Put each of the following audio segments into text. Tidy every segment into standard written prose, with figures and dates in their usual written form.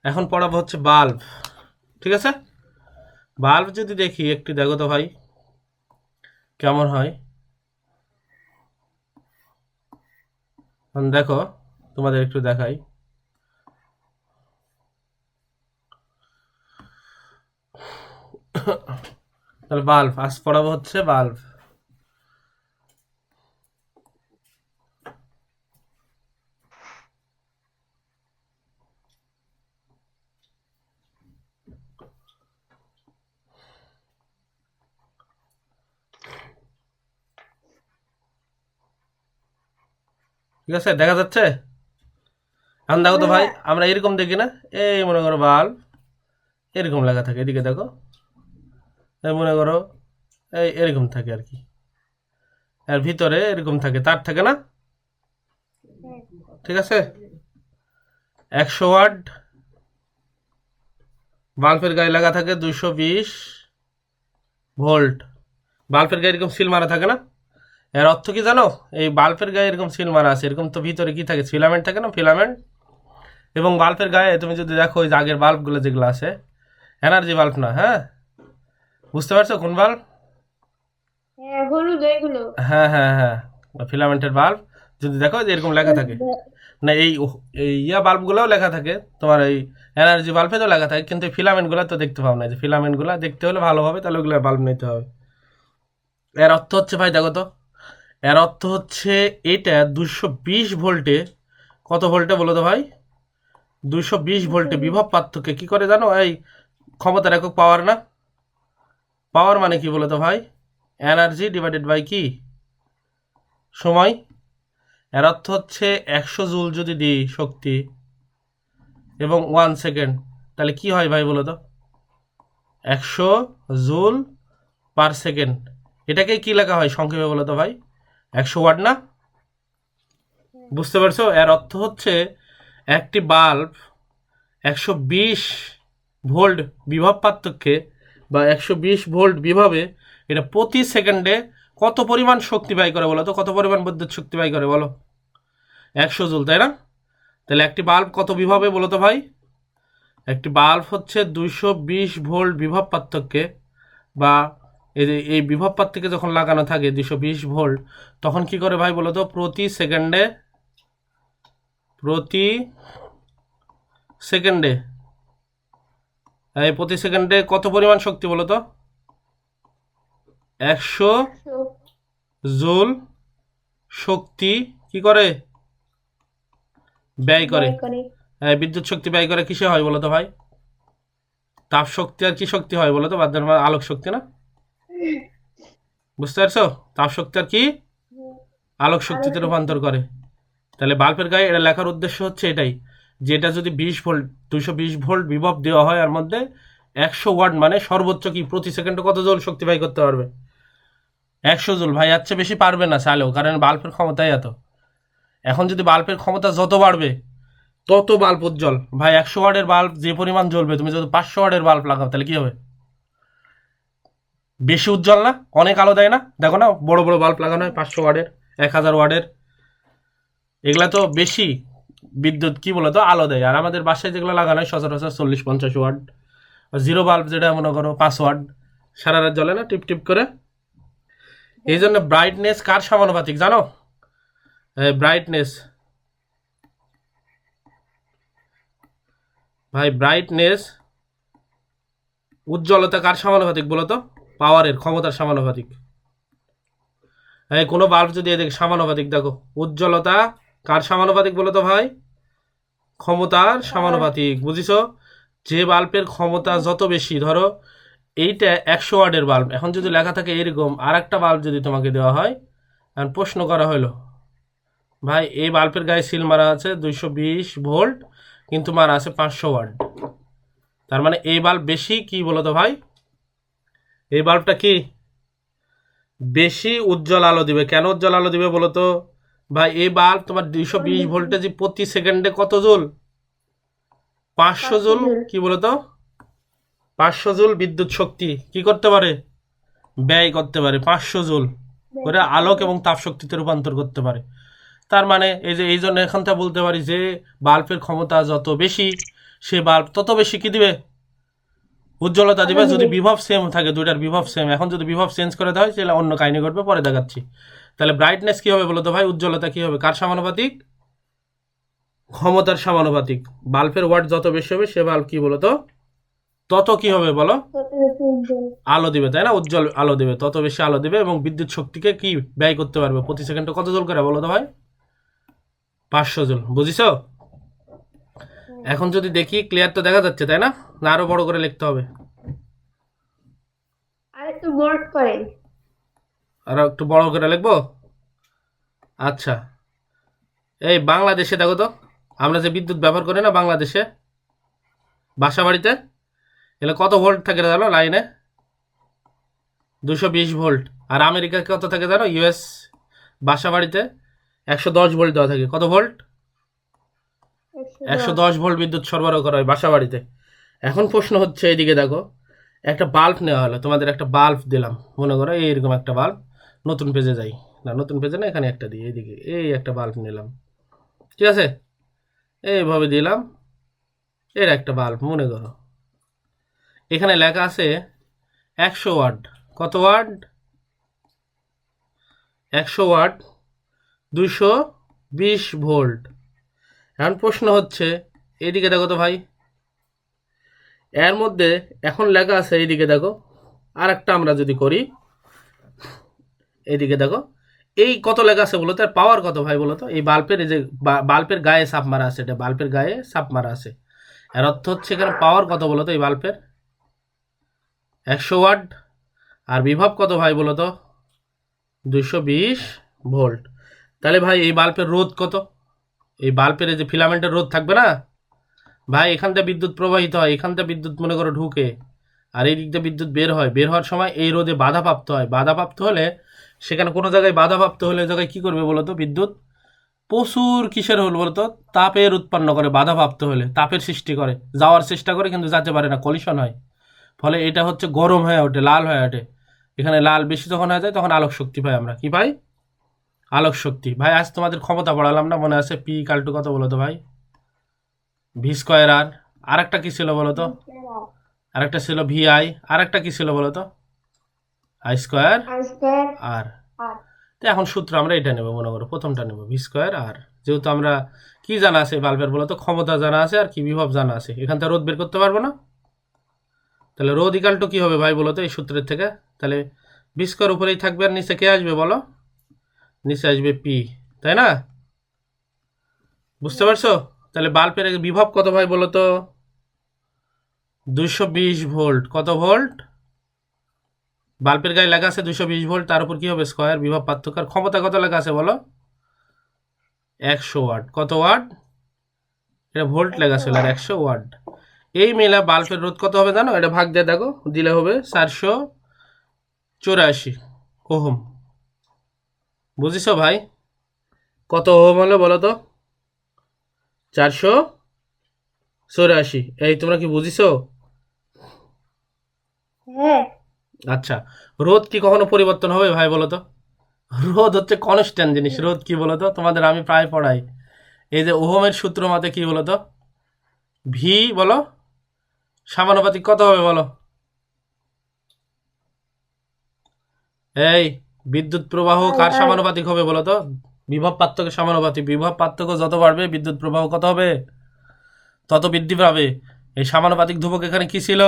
এখন পড়াবো হচ্ছে বাল্ব। ঠিক আছে, বাল্ব যদি দেখি একটু দেখো তো ভাই কেমন হয়। দেখো তোমাদের একটু দেখাই। তাহলে বাল্ব আজ পড়াবো হচ্ছে বাল্ব। ঠিক আছে, দেখা যাচ্ছে? এখন দেখো তো ভাই, আমরা এরকম দেখি না? এই মনে করো বাল্ব এরকম লেখা থাকে, এদিকে দেখো। এই মনে করো এই এরকম থাকে আর কি, এর ভিতরে এরকম থাকে, তার থাকে না? ঠিক আছে, 100 ওয়াট। বাল্বের গায়ে লেখা থাকে 220 ভোল্ট। বাল্বের গায়ে এরকম সিল মারা থাকে না? এর অর্থ কি জানো? এই বাল্বের গায়ে এরকম সিল মারা আছে, এরকম তো ভিতরে কি থাকে? ফিলামেন্ট থাকে না, ফিলামেন্ট। এবং বাল্বের গায়ে তুমি যদি দেখো ওই যে আগের বাল্বগুলো যেগুলো আছে, এনার্জি বাল্ব না, হ্যাঁ? বুঝতে পারছো কোন বাল্ব? হলুদ এগুলো। হ্যাঁ হ্যাঁ হ্যাঁ, ফিলামেন্টের বাল্ব। যদি দেখো যে এরকম লেখা থাকে না, এই ইয়া বাল্বগুলোও লেখা থাকে, তোমার এই এনার্জি বাল্বে তো লেখা থাকে, কিন্তু ফিলামেন্টগুলো তো দেখতে পাও না। যে ফিলামেন্টগুলো দেখতে হলে ভালোভাবে, তাহলে ওগুলো বাল্ব নিতে হবে। এর অর্থ হচ্ছে ভাই দেখো তো, এর অর্থ হচ্ছে এটা 220 ভোল্টে, কত ভোল্টে বলো তো ভাই? 220 ভোল্টে বিভব পার্থক্য কি করে জানো? এই ক্ষমতার একক পাওয়ার না? পাওয়ার মানে কি বলো তো ভাই? এনার্জি ডিভাইডেড বাই কি? সময়। এর অর্থ হচ্ছে 100 জুল যদি দিই শক্তি এবং 1 সেকেন্ড, তাহলে কি হয় ভাই বলো তো? 100 জুল/সেকেন্ড। এটাকে কি লেখা হয় সংক্ষেপে বলো তো ভাই? 100 ওয়াট না? বুঝতে পারছো? এর অর্থ হচ্ছে একটি বাল্ব 120 ভোল্ট বিভব পার্থক্যে বা 120 ভোল্ট বিভবে এটা প্রতি সেকেন্ডে কত পরিমাণ শক্তি ব্যয় করে বলো তো? কত পরিমাণ বিদ্যুৎ শক্তি ব্যয় করে বলো? 100 জুল, তাই না? তাহলে একটি বাল্ব কত বিভবে বলো তো ভাই? একটি বাল্ব হচ্ছে 220 ভোল্ট বিভব পার্থক্যে, বা এই বিভব পার্থক্যে যখন লাগানো থাকে 220 ভোল্ট, তখন কি করে ভাই বলো তো? প্রতি সেকেন্ডে প্রতি সেকেন্ডে কত পরিমাণ শক্তি বলো তো? 100 একশো জুল শক্তি কি করে ব্যয় করে। ব্যয় করে। বিদ্যুৎ শক্তি ব্যয় করে কিসে হয় বলো তো ভাই? তাপ শক্তি আর কি শক্তি হয় বলো তো? বাদ দেন, আলোক শক্তি না? বুঝতে পারছো? তাপ শক্তি আর কি আলোক আলো শক্তিতে শক্তি। রূপান্তর করে। তাহলে বাল্বের গায়ে এটা লেখার উদ্দেশ্য হচ্ছে এটাই, যে এটা যদি 20 ভোল্ট, 220 ভোল্ট বিভব দেওয়া হয়, আর মধ্যে 100 ওয়াট মানে সর্বোচ্চ কি প্রতি সেকেন্ডে কত জুল শক্তি ব্যয় করতে পারবে? 100 জুল। ভাই এর চেয়ে বেশি পারবে না চাইলেও, কারণ বাল্বের ক্ষমতাই এত। এখন যদি বাল্বের ক্ষমতা যত বাড়বে তত বাল্ব উজ্জ্বল। ভাই 100 ওয়াটের বাল্ব যে পরিমাণ জ্বলবে, তুমি যদি 500 ওয়াটের বাল্ব লাগাও তাহলে কি হবে? বেশি উজ্জ্বল না? অনেক আলো দেয় না? দেখো না, বড় বড় বাল্ব লাগানো হয় 500 ওয়াটের, 1000 ওয়াটের। এগুলা তো বেশি বিদ্যুৎ কি বলতো আলো দেয়। আর আমাদের বাসায় যেগুলো লাগানো হয় সচরাচর 40-50 ওয়াট। জিরো বাল্ব যেটা মনে করো 5 ওয়াট, সারা রাত জ্বলে না টিপ টিপ করে। এই হ্যাঁ। জন্য ব্রাইটনেস কার সমানুপাতিক জানো? ব্রাইটনেস, ভাই ব্রাইটনেস উজ্জ্বলতা কার সমানুপাতিক বলো তো? পাওয়ারের, ক্ষমতার সমানুপাতিক। কোনো বাল্ব যদি এদিকে সমানুপাতিক দেখো, উজ্জ্বলতা কার সমানুপাতিক বলো তো ভাই? ক্ষমতার পাওয়ার। সমানুপাতিক। বুঝিছো? যে বাল্বের ক্ষমতা যত বেশি, ধরো এইটা 100 ওয়াটের বাল্ব, এখন যদি লেখা থাকে এরকম আর একটা বাল্ব যদি তোমাকে দেওয়া হয়, আর প্রশ্ন করা হলো ভাই এই বাল্বের গায়ে সিল মারা আছে 220 ভোল্ট, কিন্তু মারা আছে 500 ওয়াট, তার মানে এই বাল্ব বেশি কি বলতো ভাই? এই বাল্বটা কি বেশি উজ্জ্বল আলো দিবে। কেন উজ্জ্বল আলো দিবে বলো তো? ভাই এই বাল্ব তোমার 220 ভোল্টেজ প্রতি সেকেন্ডে কত জুল? 500 জুল। 500 জুল। কি বলতো? 500 জুল বিদ্যুৎ শক্তি কি করতে পারে? ব্যয় করতে পারে। 500 জুল ব্যয় করে করতে আলোক পারে। এবং তাপ শক্তিতে রূপান্তর করতে পারে। তার মানে এই যে এই জন্য এখান থেকে বলতে পারি যে বাল্বের ক্ষমতা যত বেশি সেই বাল্ব তত বেশি কি দিবে, উজ্জ্বলতা দিবে। যদি বিভব সেম থাকে, দুইটার বিভব সেম, এখন যদি বিভব চেঞ্জ করে দেওয়া হয় তাহলে অন্য কাহিনী ঘটবে, পরে দেখাচ্ছি। তাহলে ব্রাইটনেস কি হবে বলো তো ভাই, উজ্জ্বলতা কি হবে, কার সমানুপাতিক, ক্ষমতার সমানুপাতিক। বাল্বের ওয়াট যত বেশি হবে সে বাল্ব কি বলতো তত কি হবে বলো, তত বেশি উজ্জ্বল। আলো দিবে, তাই না, উজ্জ্বল আলো দিবে, তত বেশি আলো দিবে এবং বিদ্যুৎ শক্তিকে কি ব্যয় করতে পারবে প্রতি সেকেন্ডে কত জুল করে বলো তো ভাই, 500 জুল। বুঝিছো? এখন যদি দেখি ক্লিয়ার তো দেখা যাচ্ছে তাই না, না আরো বড় করে লিখতে হবে? আর একটু বোল্ড করেন। আরো একটু বড় করে লিখবো? আচ্ছা, এই বাংলাদেশে দেখো তো, আমরা যে বিদ্যুৎ ব্যবহার করি না বাংলাদেশে বাসা বাড়িতে, এগুলো কত ভোল্ট থাকে জানো লাইনে, 220 ভোল্ট। আর আমেরিকা কত থাকে জানো, ইউএস বাসা বাড়িতে 110 ভোল্ট দেওয়া থাকে। কত ভোল্ট? 110। 110 ভোল্ট বিদ্যুৎ সরবরাহ করা হয় বাসা বাড়িতে। এখন প্রশ্ন হচ্ছে, এইদিকে দেখো, একটা বাল্ব নেওয়া হলো, তোমাদের একটা বাল্ব দিলাম, মনে করো এইরকম একটা বাল্ব। নতুন পেজে যাই, না নতুন পেজে না, এখানে একটা দিই, এইদিকে এই একটা বাল্ব নিলাম, ঠিক আছে, এইভাবে দিলাম, এর একটা বাল্ব মনে করো। এখানে লেখা আছে 100 ওয়াট। কত ওয়াট? 100 watt, 220 volt. এখন প্রশ্ন হচ্ছে, এইদিকে দেখো তো ভাই, এর মধ্যে এখন লেখা আছে, এইদিকে দেখো, আর একটা আমরা যদি করি, এইদিকে দেখো, এই কত লেখা আছে বলো তো, এর পাওয়ার কত ভাই বলো তো, এই বাল্বের, এই যে বাল্বের গায়ে সাপ মারা আছে, এটা বাল্বের গায়ে সাপ মারা আছে, এর অর্থ হচ্ছে এখানে পাওয়ার কত বলো তো এই বাল্বের, 100 ওয়াট। আর বিভব কত ভাই বলো তো, 220 ভোল্ট। তাহলে ভাই এই বাল্বের রোধ কত, এই বাল্বের এই যে ফিলামেন্টের রোধ থাকবে না ভাই, এখান থেকে বিদ্যুৎ প্রবাহিত হয়, এখান থেকে বিদ্যুৎ মনে করো ঢুকে, আর এই দিক দিয়ে বিদ্যুৎ বের হয়, বের হওয়ার সময় এই রোধে বাধাপ্রাপ্ত হয়, বাধাপ্রাপ্ত হলে সেখানে কোনো জায়গায় বাধাপ্রাপ্ত হলে ওই জায়গায় কী করবে বলতো, বিদ্যুৎ প্রচুর কিসের হল বলতো, তাপের উৎপন্ন করে, বাধাপ্রাপ্ত হলে তাপের সৃষ্টি করে, যাওয়ার চেষ্টা করে কিন্তু যেতে পারে না, কলিশন হয়, ফলে এটা হচ্ছে গরম হয়ে ওঠে, লাল হয়ে ওঠে। এখানে লাল বেশি যখন হয়ে যায় তখন আলোক শক্তি পাই আমরা, কি পাই, আলোক শক্তি। ভাই আজ তোমাদের ক্ষমতা পড়ালাম না, মনে আছে পি ইকাল টু কত বলো তো ভাই, ভি স্কোয়ার আর, আর একটা কি ছিল বলো তো, আর একটা ছিল ভি আই, আর একটা কি ছিল বলো তো, আই স্কোয়ার আর স্কয়ার আর। আর। তো এখন সূত্র আমরা এটা নেবো, মনে করো প্রথমটা নেবো, ভি স্কোয়ার আর, যেহেতু আমরা কি জানা আছে বাল্বের বলো তো, ক্ষমতা জানা আছে আর কি বিভব জানা আছে, এখান থেকে রোধ বের করতে পারবো না, তাহলে রোধ ইকাল টু কি হবে ভাই বলো তো এই সূত্রের থেকে, তাহলে ভি স্কোয়ার উপরেই থাকবে আর নিচে কে আসবে বলো, নিচে আসবে পি, তাই না? বুঝতে পারছো? তাহলে বাল্বের বিভব কত ভাই বলো তো, 220 ভোল্ট। কত ভোল্ট? বাল্বের গায়ে লেখা আছে 220 ভোল্ট, তার উপর কি হবে স্কোয়ার, বিভব পার্থক্য। আর ক্ষমতা কত লেখা আছে বলো, 100 ওয়াট। কত ওয়াট? এটা ভোল্ট লেখা ছিল, আর 100 ওয়াট। এই মেলা বাল্বের রোধ কত হবে জানো, এটা ভাগ দিয়ে দেখো, দিলে হবে 484 ওহম। বুঝিছো ভাই? কত ওহম হলো বলো তো, 484। এই তোমরা কি বুঝিছো? হ্যাঁ। আচ্ছা, রোধ কি কখনো পরিবর্তন হবে ভাই বলো তো, রোধ হচ্ছে কনস্ট্যান্ট জিনিস। রোধ কি বলো তো, তোমাদের আমি প্রায় পড়াই, এই যে ওহমের সূত্র মতে কি বলো তো, ভি বলো সমানুপাতিক কত হবে বলো, এই বিদ্যুৎ প্রবাহ কার সমানুপাতিক হবে বলো তো, বিভব পার্থক্যের সমানুপাতিক। বিভব পার্থক্য যত বাড়বে বিদ্যুৎ প্রবাহ কত হবে, তত বৃদ্ধি পাবে। এই সমানুপাতিক ধ্রুবক এখানে কি ছিল,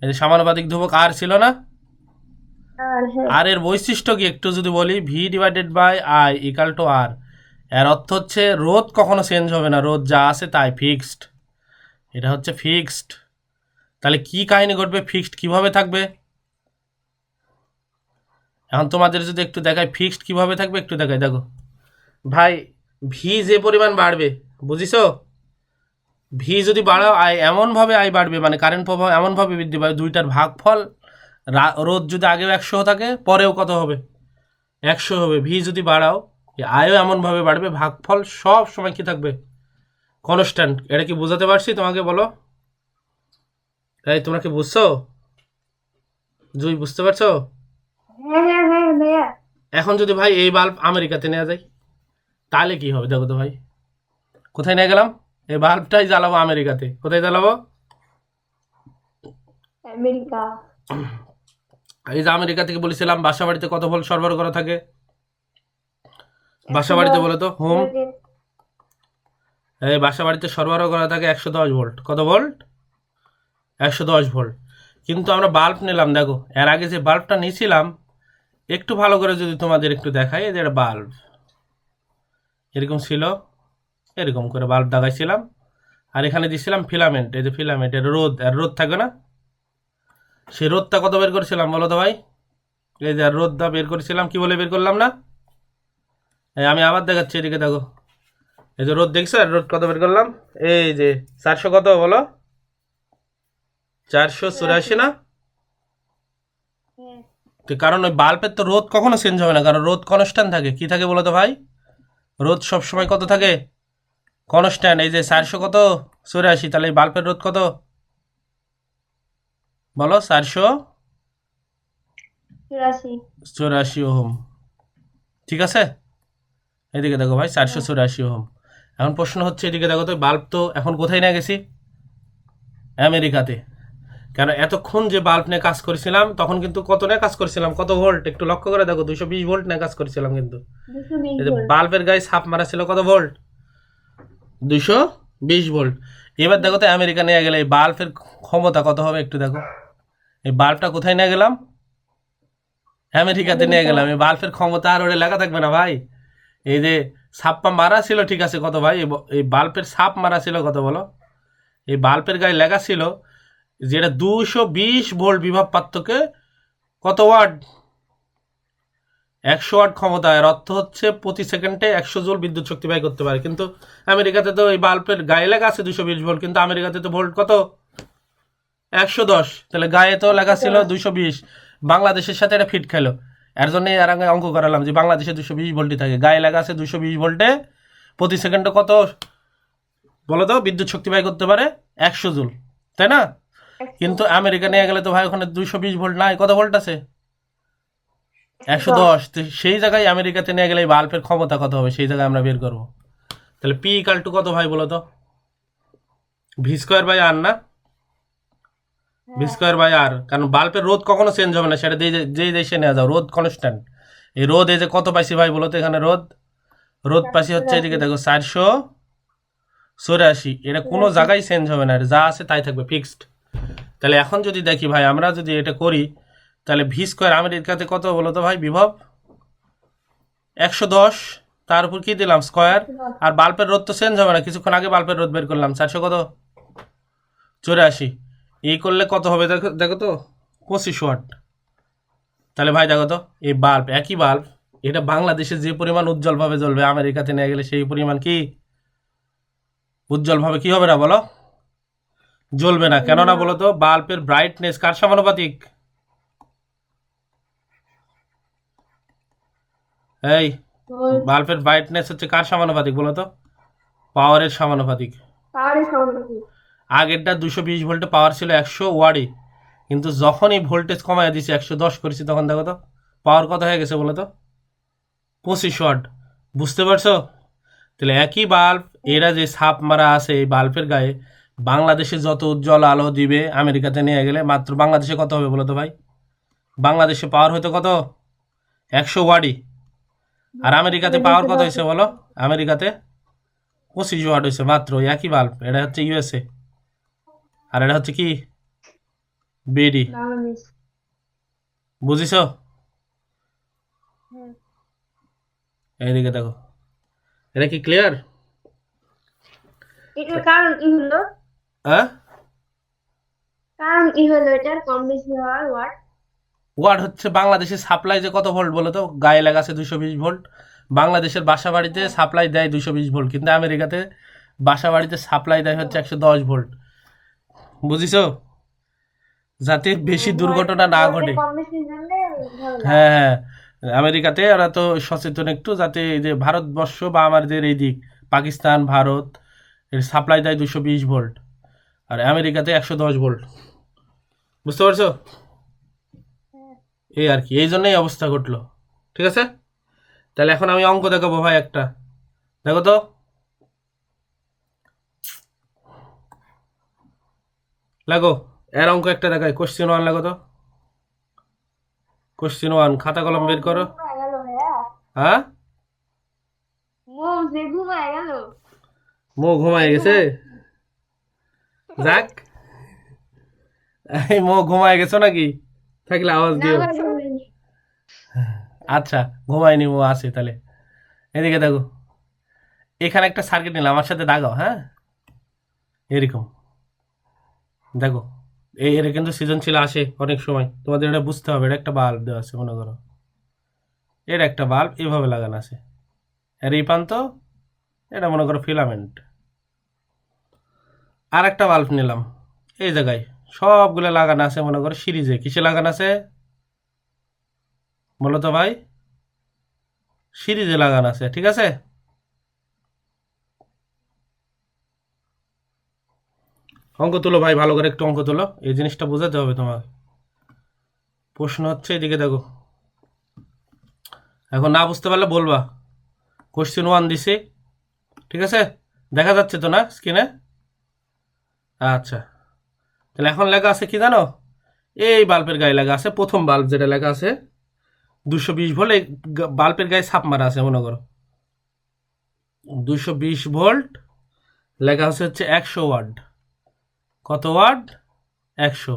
এই সমানুপাতিক ধ্রুবক আর ছিল না, আর হ্যাঁ। আর এর বৈশিষ্ট্য কি একটু যদি বলি, V divided by I equal to R. এর অর্থ হচ্ছে রোধ কখনো চেঞ্জ হবে না, রোধ যা আছে তাই ফিক্সড, এটা হচ্ছে ফিক্সড। তাহলে কি কাহিনী ঘটবে, ফিক্সড কিভাবে থাকবে, এখন তোমাদের যদি একটু দেখায় ফিক্সড কিভাবে থাকবে, একটু দেখাই দেখো ভাই, ভি যে পরিমাণ বাড়বে, বুঝিছো, ভি যদি বাড়াও আই এমনভাবে আই বাড়বে, মানে কারেন্ট প্রবাহ এমনভাবে বৃদ্ধি পাবে, দুইটার ভাগফল, রোধ যদি আগেও 100 থাকে পরেও কত হবে, 100 হবে। ভি যদি বাড়াও আয়ও এমনভাবে বাড়বে, ভাগফল সব সময় কি থাকবে, কনস্ট্যান্ট। এটা কি বোঝাতে পারছি তোমাকে বলো, তাই তোমরা কি বুঝছো, জুই বুঝতে পারছো? হ্যাঁ হ্যাঁ হ্যাঁ ভাইয়া। এখন যদি ভাই এই বাল্ব আমেরিকাতে নেওয়া যায় তাহলে কি হবে দেখো তো ভাই, কোথায় নিয়ে গেলাম, এই বাল্বটাই জ্বালাবো আমেরিকাতে। কোথায় জ্বালাবো? আমেরিকা। এই যে আমেরিকা থেকে বলেছিলাম বাসা বাড়িতে কত ভোল্ট সরবরাহ করা থাকে? বাসা বাড়িতে 110 বলে তো হোম। ভোল্টের। এই বাসা বাড়িতে সরবরাহ করা থাকে 110 ভোল্ট। কত ভোল্ট? 110 ভোল্ট। কিন্তু আমরা বাল্ব নিলাম, দেখো এর আগে যে বাল্বটা নিয়েছিলাম একটু ভালো করে যদি তোমাদের একটু দেখাই, এই যে এটা বাল্ব এরকম ছিল, এরকম করে বাল্ব লাগাইছিলাম, আর এখানে দিয়েছিলাম ফিলামেন্ট। এই যে ফিলামেন্ট, এটা রোদ, আর রোদ থাকবে না? সেই রোদটা কত বের করেছিলাম বলো তো ভাই? এই যে রোদটা বের করেছিলাম, কি বলে বের করলাম না? এই আমি আবার দেখাচ্ছি, এদিকে দেখো। এই যে রোদ দেখছো, আর রোদ কত বের করলাম? এই যে 400 কত বলো? 484 না? হ্যাঁ। তো কারণ ওই বাল্বের তো রোদ কখনো চেঞ্জ হবে না, কারণ রোদ কনস্ট্যান্ট থাকে। কি থাকে বলো তো ভাই? রোদ সবসময় কত থাকে? কনস্ট্যান্ট। এই যে 400 কত? 84। তাহলে এই বাল্বের রোদ কত বলো? 84। 484 ওহম। ঠিক আছে, এদিকে দেখো ভাই, 484 ওহম। এখন প্রশ্ন হচ্ছে, এদিকে দেখো তো, বাল্ব তো এখন কোথায় নিয়ে গেছি? আমেরিকাতে। কেন এতক্ষণ যে বাল্ব নিয়ে কাজ করেছিলাম তখন কিন্তু কত নিয়ে কাজ করেছিলাম? কত ভোল্ট একটু লক্ষ্য করে দেখো, 220 ভোল্ট নিয়ে কাজ করেছিলাম কিন্তু। 220 এই যে ভোল্ট। বাল্বের গায়ে ছাপ মারা ছিল কত ভোল্ট? 220 ভোল্ট। এবার দেখো তো আমেরিকা নিয়ে গেলে এই বাল্বের ক্ষমতা কত হবে একটু দেখো। এই বাল্বটা কোথায় নিয়ে গেলাম? আমেরিকাতে নিয়ে আমেরিকা। গেলাম। এই বাল্বের ক্ষমতা আর ওটা লেখা থাকবে না ভাই। এই যে ছাপ্পা মারা ছিল, ঠিক আছে, কত ভাই? এই বাল্বের ছাপ মারা ছিল কত বলো? এই বাল্বের গায়ে লেখা ছিল যেটা 220 ভোল্ট বিভব পার্থক্যে কত ওয়াট? 100 ওয়াট ক্ষমতা। এর অর্থ হচ্ছে প্রতি সেকেন্ডে 100 জুল বিদ্যুৎ শক্তি ব্যয় করতে পারে। কিন্তু আমেরিকাতে তো এই বাল্বের গায়ে লেখা আছে 220 ভোল্ট, কিন্তু আমেরিকাতে তো ভোল্ট কত? 110। তাহলে গায়ে তো লেখা ছিল 110। 220। বাংলাদেশের সাথে এটা ফিট খেলো। এর জন্য এর আগে অঙ্ক করালাম যে বাংলাদেশে 220 ভোল্টই থাকে, গায়ে লেখা আছে 220 ভোল্টে প্রতি সেকেন্ডে কত বলো তো বিদ্যুৎ শক্তি ব্যয় করতে পারে? 100 জুল, তাই না? 100। কিন্তু আমেরিকা নিয়ে গেলে তো ভাই ওখানে 220 ভোল্ট নাই, কত ভোল্ট আছে? 110। 110। তো সেই জায়গায় আমেরিকাতে নিয়ে গেলে এই বাল্বের ক্ষমতা কত হবে সেই জায়গায় আমরা বের করবো। তাহলে পি ইকাল টু কত ভাই বলো তো? ভি স্কোয়ার বাই আর না? ভি হ্যাঁ। স্কোয়ার বাই আর। কারণ বাল্বের রোদ কখনো চেঞ্জ হবে না, সেটা যেই দেশে নেওয়া যাও, রোদ কনস্ট্যান্ট। এই রোদ এই যে কত পাইছি ভাই বলো তো? এখানে রোদ পাইছি হচ্ছে, এদিকে 484। দেখো 484। এটা কোনো 84। জায়গায় চেঞ্জ হবে না, এটা যা আছে তাই থাকবে ফিক্সড। তাহলে এখন যদি দেখি ভাই, আমরা যদি এটা করি, তাহলে ভি স্কোয়ার আমেরিকাতে কত বলো তো ভাই বিভব? 110। তার উপর কি দিলাম? স্কোয়ার। 110। আর বাল্বের রোদ তো চেঞ্জ হবে না, কিছুক্ষণ আগে বাল্বের রোদ বের করলাম 400 কত? 84। এই করলে কত হবে দেখো, দেখো তো, 25 ওয়াট। তাহলে ভাই দেখো তো, এই বাল্ব, একই বাল্ব, এটা বাংলাদেশে যে পরিমাণ উজ্জ্বলভাবে জ্বলবে, আমেরিকাতে নিয়ে গেলে সেই পরিমাণ কি উজ্জ্বলভাবে কি হবে না বলো? জ্বলবে না। কেননা বলো তো, বাল্বের ব্রাইটনেস কার সমানুপাতিক? এই ভোল্ট। বাল্বের ব্রাইটনেস হচ্ছে কার সমানুপাতিক বলো তো? পাওয়ারের সমানুপাতিক। পাওয়ারের সমানুপাতিক। আগেরটা 220 ভোল্টে পাওয়ার ছিল 100 ওয়াটে, কিন্তু যখনই ভোল্টেজ কমায় দিয়েছি 110 করেছি, তখন দেখো তো পাওয়ার কত হয়ে গেছে বলো তো? 25 ওয়াট। বুঝতে পারছো? তাহলে একই বাল্ব, এরা যে ছাপ মারা আছে এই বাল্বের গায়ে, বাংলাদেশে যত উজ্জ্বল আলো দিবে আমেরিকাতে নিয়ে গেলে মাত্র বাংলাদেশে কত হবে বলো তো ভাই? বাংলাদেশে পাওয়ার হয়তো কত? 100 ওয়াটই। আর আমেরিকাতে পাওয়ার কত হয়েছে বলো? আমেরিকাতে 25 ওয়াট হয়েছে মাত্র, একই বাল্ব। এটা হচ্ছে ইউএসএ, আর এটা হচ্ছে কি? বিডি। বাংলাদেশ। বুঝিছো? হ্যাঁ। এইদিকে দেখো, এটা কি ক্লিয়ার? এটার কারণ কি হলো? হ্যাঁ, কারণ কি হলো এটার কম বেশি হওয়ার ওয়াট? ওয়াট হচ্ছে বাংলাদেশের সাপ্লাই যে কত ভোল্ট বলো তো? গায়ে লাগা আছে 220 ভোল্ট। বাংলাদেশের বাসা বাড়িতে হ্যাঁ। সাপ্লাই দেয় 220 ভোল্ট, কিন্তু আমেরিকাতে বাসা বাড়িতে সাপ্লাই দেয় হচ্ছে 110 ভোল্ট। বুঝিছো? যাতে বেশি দুর্ঘটনা না ভোল্টের ঘটে। কম বেশি জানলে ঝামেলা। হ্যাঁ হ্যাঁ, আমেরিকাতে ওরা তো সচেতন একটু, যাতে এই যে ভারতবর্ষ বা আমাদের এই দিক পাকিস্তান ভারত এর সাপ্লাই দেয় 220 ভোল্ট, আর আমেরিকাতে 110 ভোল্ট। বুঝতে পারছো? হ্যাঁ। এই আর কি, এই জন্যই অবস্থা ঘটলো। ঠিক আছে, তাহলে এখন আমি অঙ্ক দেখাবো ভাই একটা। দেখো তো, লাগো এর অঙ্ক একটা দেখাই, কোশ্চেন 1 লাগো তো। কোশ্চেন 1, খাতা কলম বের করো। ঘুমায় গেল ভাইয়া, হ্যাঁ, মৌ যে ঘুমায় গেল, মো ঘুমায় গেছে। ঘুমায় যাক, এই মো ঘুমায় গেছো নাকি? থাকলে আওয়াজ না দিও। ভাই ঘুমায়নি। আচ্ছা, ঘুমায়নি, মো আছে তাহলে। এদিকে দেখো, এখানে একটা সার্কিট নিলাম, আমার সাথে দাগাও, হ্যাঁ, এরকম দেখো। এর কিন্তু সৃজনশীল আসে অনেক সময়, তোমাদের এটা বুঝতে হবে। এটা একটা বাল্ব দেওয়া আছে মনে করো, এর একটা বাল্ব এভাবে লাগানো আছে, আর এই প্রান্ত এটা মনে করো ফিলামেন্ট। আর একটা বাল্ব নিলাম এই জায়গায়, সবগুলো লাগানো আছে মনে করো সিরিজে। কিসে লাগানো আছে বলো তো ভাই? সিরিজে লাগানো আছে, ঠিক আছে। অঙ্ক তুলো ভাই, ভালো করে একটু অঙ্ক তুলো, এই জিনিসটা বোঝাতে হবে তোমার। প্রশ্ন হচ্ছে এদিকে দেখো, এখন না বুঝতে পারলে বলবা। কোশ্চেন 1 দিছি, ঠিক আছে, দেখা যাচ্ছে তো না স্ক্রিনে? আচ্ছা, তাহলে এখন লেখা আছে কি জানো? এই বাল্বের গায়ে লেখা আছে, প্রথম বাল্ব যেটা লেখা আছে 220 ভোল্ট, এই বাল্বের গায়ে ছাপ মারা আছে মনে করো 220 ভোল্ট, লেখা আছে হচ্ছে 100 ওয়াট। কত ওয়াট? 100।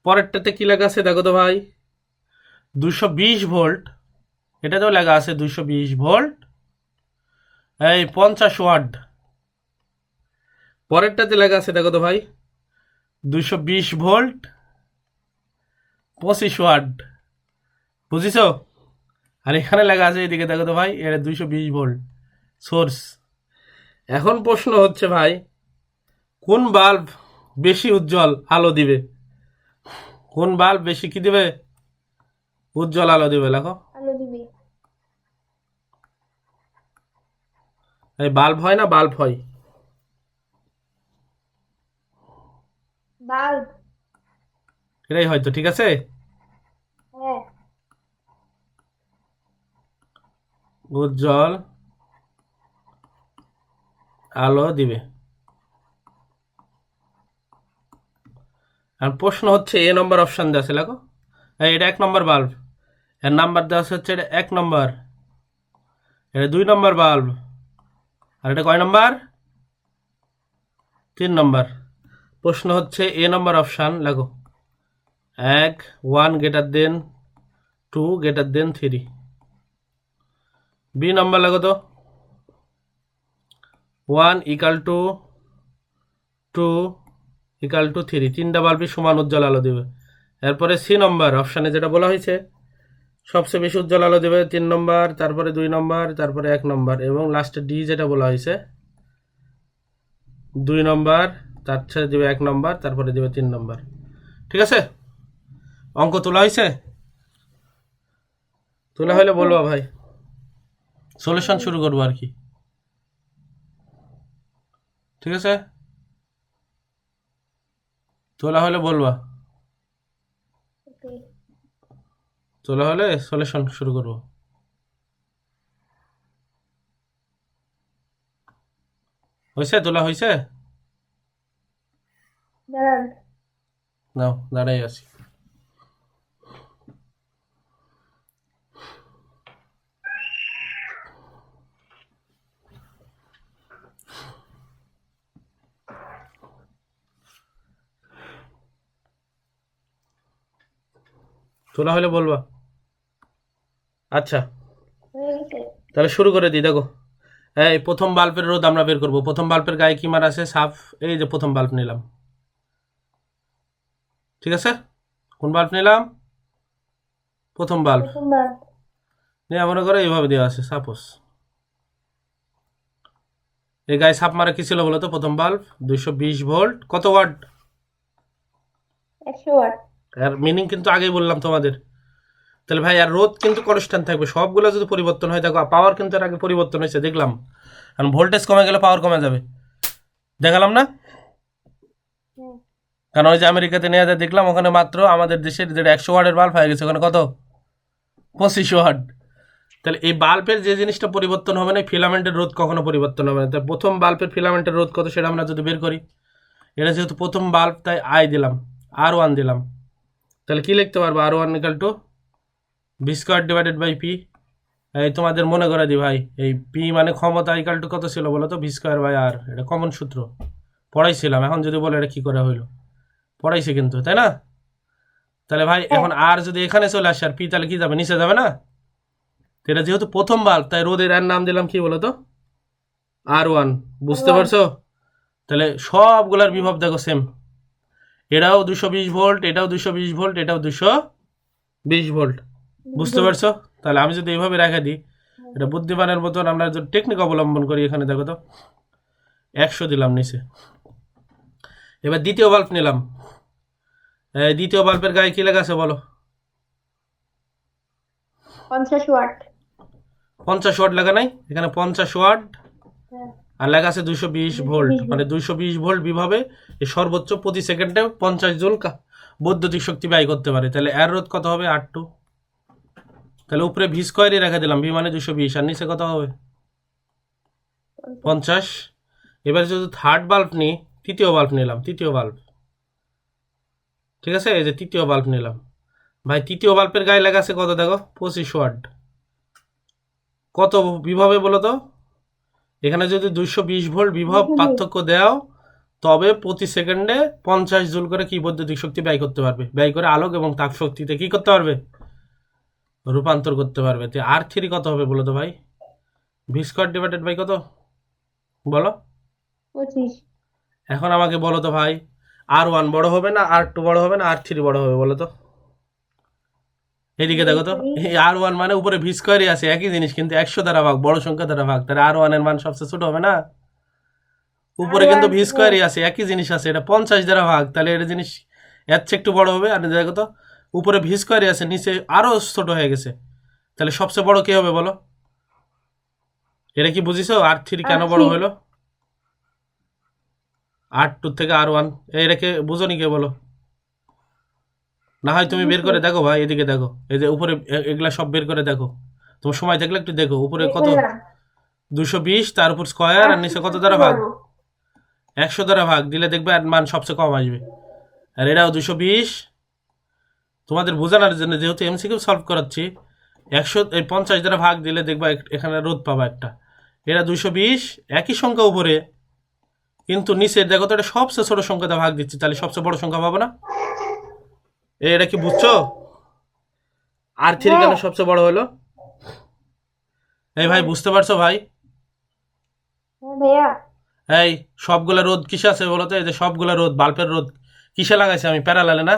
পরেরটাতে কি লেখা আছে দেখো তো ভাই, 220 ভোল্ট, এটাতেও লেখা আছে 220 ভোল্ট, এই 50 ওয়াট। পরেরটাতে লেখা আছে দেখো তো ভাই, 220 ভোল্ট, 25 ওয়াট। বুঝিছো? আর এখানে লেখা আছে এদিকে দেখো তো ভাই, এটা 220 ভোল্ট সোর্স। এখন প্রশ্ন হচ্ছে ভাই, কোন বাল্ব বেশি উজ্জ্বল আলো দিবে? কোন বাল্ব বেশি কি দিবে? উজ্জ্বল আলো দিবে, লেখো। আলো দিবি, এই বাল্ব হয় না বাল্ব হয়? বাল্ব। এটাই হয়তো, ঠিক আছে। হ্যাঁ, উজ্জ্বল আলো দিবে। আর প্রশ্ন হচ্ছে এ নম্বর অপশান দেওয়া আছে, লেখো। এটা 1 নম্বর বাল্ব, এর নাম্বার দেওয়া আছে হচ্ছে এটা 1 নম্বর, এটা 2 নম্বর বাল্ব, আর এটা কয় নম্বর? 3 নম্বর। প্রশ্ন হচ্ছে এ নম্বর অপশান লেখো, 1 greater than 2 greater than 3। B নম্বর লেখো তো, 1 ইকাল টু 2 ইকাল টু 3, তিনটা বাল্বই সমান উজ্জ্বল আলো দেবে। এরপরে সি নম্বর অপশানে যেটা বলা হয়েছে, সবচেয়ে বেশি উজ্জ্বল আলো দেবে 3 নম্বর, তারপরে 2 নম্বর, তারপরে 1 নম্বর, এবং লাস্টে ডি যেটা বলা হয়েছে 2 নম্বর, তার সাথে দেবে 1 নম্বর, তারপরে দেবে 3 নম্বর। ঠিক আছে, অঙ্ক তোলা হয়েছে? তোলা হলে বলবো ভাই, সলিউশন শুরু করবো আর কি, ঠিক আছে। তোলা হলে বলবা, ওকে। তোলা হলে সলিউশন শুরু করবো। হয়েছে? তোলা হয়েছে? দাঁড়ান, নাও, দাঁড়াই আছি। তোলা হলে বলবা। আচ্ছা, হয়ে গেছে। তাহলে শুরু করে দিই, দেখো। এই প্রথম বাল্বের রোধ আমরা বের করব। প্রথম বাল্বের গায়ে কি মার আছে? সাফ। এই যে প্রথম বাল্ব নিলাম, ঠিক আছে। কোন বাল্ব নিলাম? প্রথম বাল্ব প্রথমবার নিয়ে মনে করো এইভাবে দেওয়া আছে, সাপোজ এই গায়ে সাপ মারা কি ছিল বলো তো? প্রথম বাল্ব 220 ভোল্ট, কত ওয়াট? 100 ওয়াট। আর মিনিং কিন্তু আগেই বললাম তোমাদের। তাহলে ভাই আর রোধ কিন্তু কনস্ট্যান্ট থাকবে, সবগুলো যদি পরিবর্তন হয়, দেখো পাওয়ার কিন্তু এর আগে পরিবর্তন হয়েছে দেখলাম, কারণ ভোল্টেজ কমে গেলে পাওয়ার কমে যাবে, দেখালাম না? হুম, কারণ ওই যে আমেরিকাতে নিয়ে যায় দেখলাম, ওখানে মাত্র আমাদের দেশের যেটা 100 ওয়াটের বাল্ব হয়ে গেছে ওখানে কত? 25 ওয়াট। তাহলে এই বাল্বের যে জিনিসটা পরিবর্তন হবে না, ফিলামেন্টের রোধ কখনো পরিবর্তন হবে না। তাই প্রথম বাল্বের ফিলামেন্টের রোধ কত সেটা আমরা যদি বের করি, এটা যেহেতু প্রথম বাল্ব তাই আই দিলাম, R1 দিলাম। তাহলে কি লিখতে পারবো? R1 equal to V square divided by P. এই তোমাদের মনে করে দিই ভাই, এই পি মানে ক্ষমতা ইকাল টু কত ছিল বলো তো? ভি স্কোয়ার বাই আর। এটা কমন সূত্র, পড়াইছিলাম। এখন যদি বলে এটা কি করে হইলো, পড়াইছি কিন্তু, তাই না? তাহলে ভাই এখন আর যদি এখানে চলে আসে আর পি, তাহলে কি যাবে? নিচে যাবে না? তো এটা যেহেতু প্রথম বাল্ব তাই রোদের এর নাম দিলাম কি বলো তো? R1। বুঝতে পারছো? তাহলে সবগুলার বিভব দেখো সেম। এটাও 220 ভোল্ট, এটাও 220 ভোল্ট, এটাও 220 ভোল্ট। বুঝতে পারছো? তাহলে আমি যদি এইভাবে রেখে দিই, এটা বুদ্ধিমানের মতন আমরা যদি টেকনিক অবলম্বন করি, এখানে দেখো তো 100 দিলাম নিচে। এবার দ্বিতীয় বাল্ব নিলাম। দ্বিতীয় বাল্বের গায়ে কি লেখা আছে বলো? 50 ওয়াট। 50 ওয়াট লেখা নাই? এখানে 50 ওয়াট হ্যাঁ, আর লেখা আছে 220 ভোল্ট। 220 মানে 220 ভোল্ট বিভাবে এই সর্বোচ্চ প্রতি সেকেন্ডে 50 জুল বৈদ্যুতিক শক্তি ব্যয় করতে পারে। তাহলে এর রোধ কত হবে? R2। তাহলে উপরে ভি স্কোয়ারই রেখে দিলাম, ভি মানে 220, আর নিচে কত হবে? 50। এবার যদি থার্ড বাল্ব নিই, তৃতীয় বাল্ব নিলাম, তৃতীয় বাল্ব, ঠিক আছে? এই যে তৃতীয় বাল্ব নিলাম ভাই, তৃতীয় বাল্বের গায়ে লেখা আছে কত দেখো? 25 ওয়াট। কত বিভবে বলো তো? এখানে যদি 220 ভোল্ট বিভব পার্থক্য দেও, তবে প্রতি সেকেন্ডে 50 জুল করে কি বৈদ্যুতিক শক্তি ব্যয় করতে পারবে, ব্যয় করে আলোক এবং তাপ শক্তিতে কি করতে পারবে? রূপান্তর করতে পারবে। তো R3 কত হবে বলো তো ভাই? ভি স্কোয়ার ডিভাইডেড বাই কত বলো? 25। এখন আমাকে বলো তো ভাই, R1 বড় হবে না R2 বড় হবে না R3 বড় হবে বলো তো? এদিকে দেখো তো, এই R1 মানে উপরে ভি স্কোয়ারই আছে, একই জিনিস, কিন্তু 100 দ্বারা ভাগ, বড় সংখ্যা দ্বারা ভাগ। তাহলে R1 এর মান সবচেয়ে ছোট হবে না? উপরে কিন্তু ভি স্কোয়ারই আছে, একই জিনিস আছে, এটা 50 দ্বারা ভাগ, তাহলে এটা জিনিস এর চেয়ে একটু বড় হবে। আর দেখো তো, উপরে ভি স্কোয়ারই আছে, নিচে আরো ছোট হয়ে গেছে, তাহলে সবচেয়ে বড় কি হবে বলো? এটা কি বুঝিছো R3 কেন বড় হলো? R2 থেকে R1, এটাকে বুঝোনি কে বলো? না হয় তুমি বের করে দেখো ভাই, এদিকে দেখো, এই যে উপরে এগুলা সব বের করে দেখো, তোমার সময় থাকলে একটু দেখো। উপরে কত? 220, তার উপর স্কোয়ার, আর নিচে কত দ্বারা ভাগ? 100 দ্বারা ভাগ দিলে দেখবে এর মান সবচেয়ে কম আসবে। আর এটাও 220। তোমাদের বোঝানোর জন্য যেহেতু এমসিকিউ সলভ করাচ্ছি, 50 দ্বারা ভাগ দিলে দেখবা এখানে রোধ পাবা একটা। এটা 220, একই সংখ্যা উপরে, কিন্তু নিচে দেখো তো এটা সবচেয়ে ছোট সংখ্যা দিয়ে ভাগ দিচ্ছি, তাহলে সবচেয়ে বড় সংখ্যা পাবো না? এটা কি বুঝছো? R3 কেন সবচেয়ে বড় হলো? এই ভাই বুঝতে পারছো ভাই? ভাইয়া, এই সবগুলা রোদ কিসে আছে বলো তো? এই যে সবগুলা রোদ, বাল্বের রোদ কিসে লাগাইছে আমি? প্যারালালে না?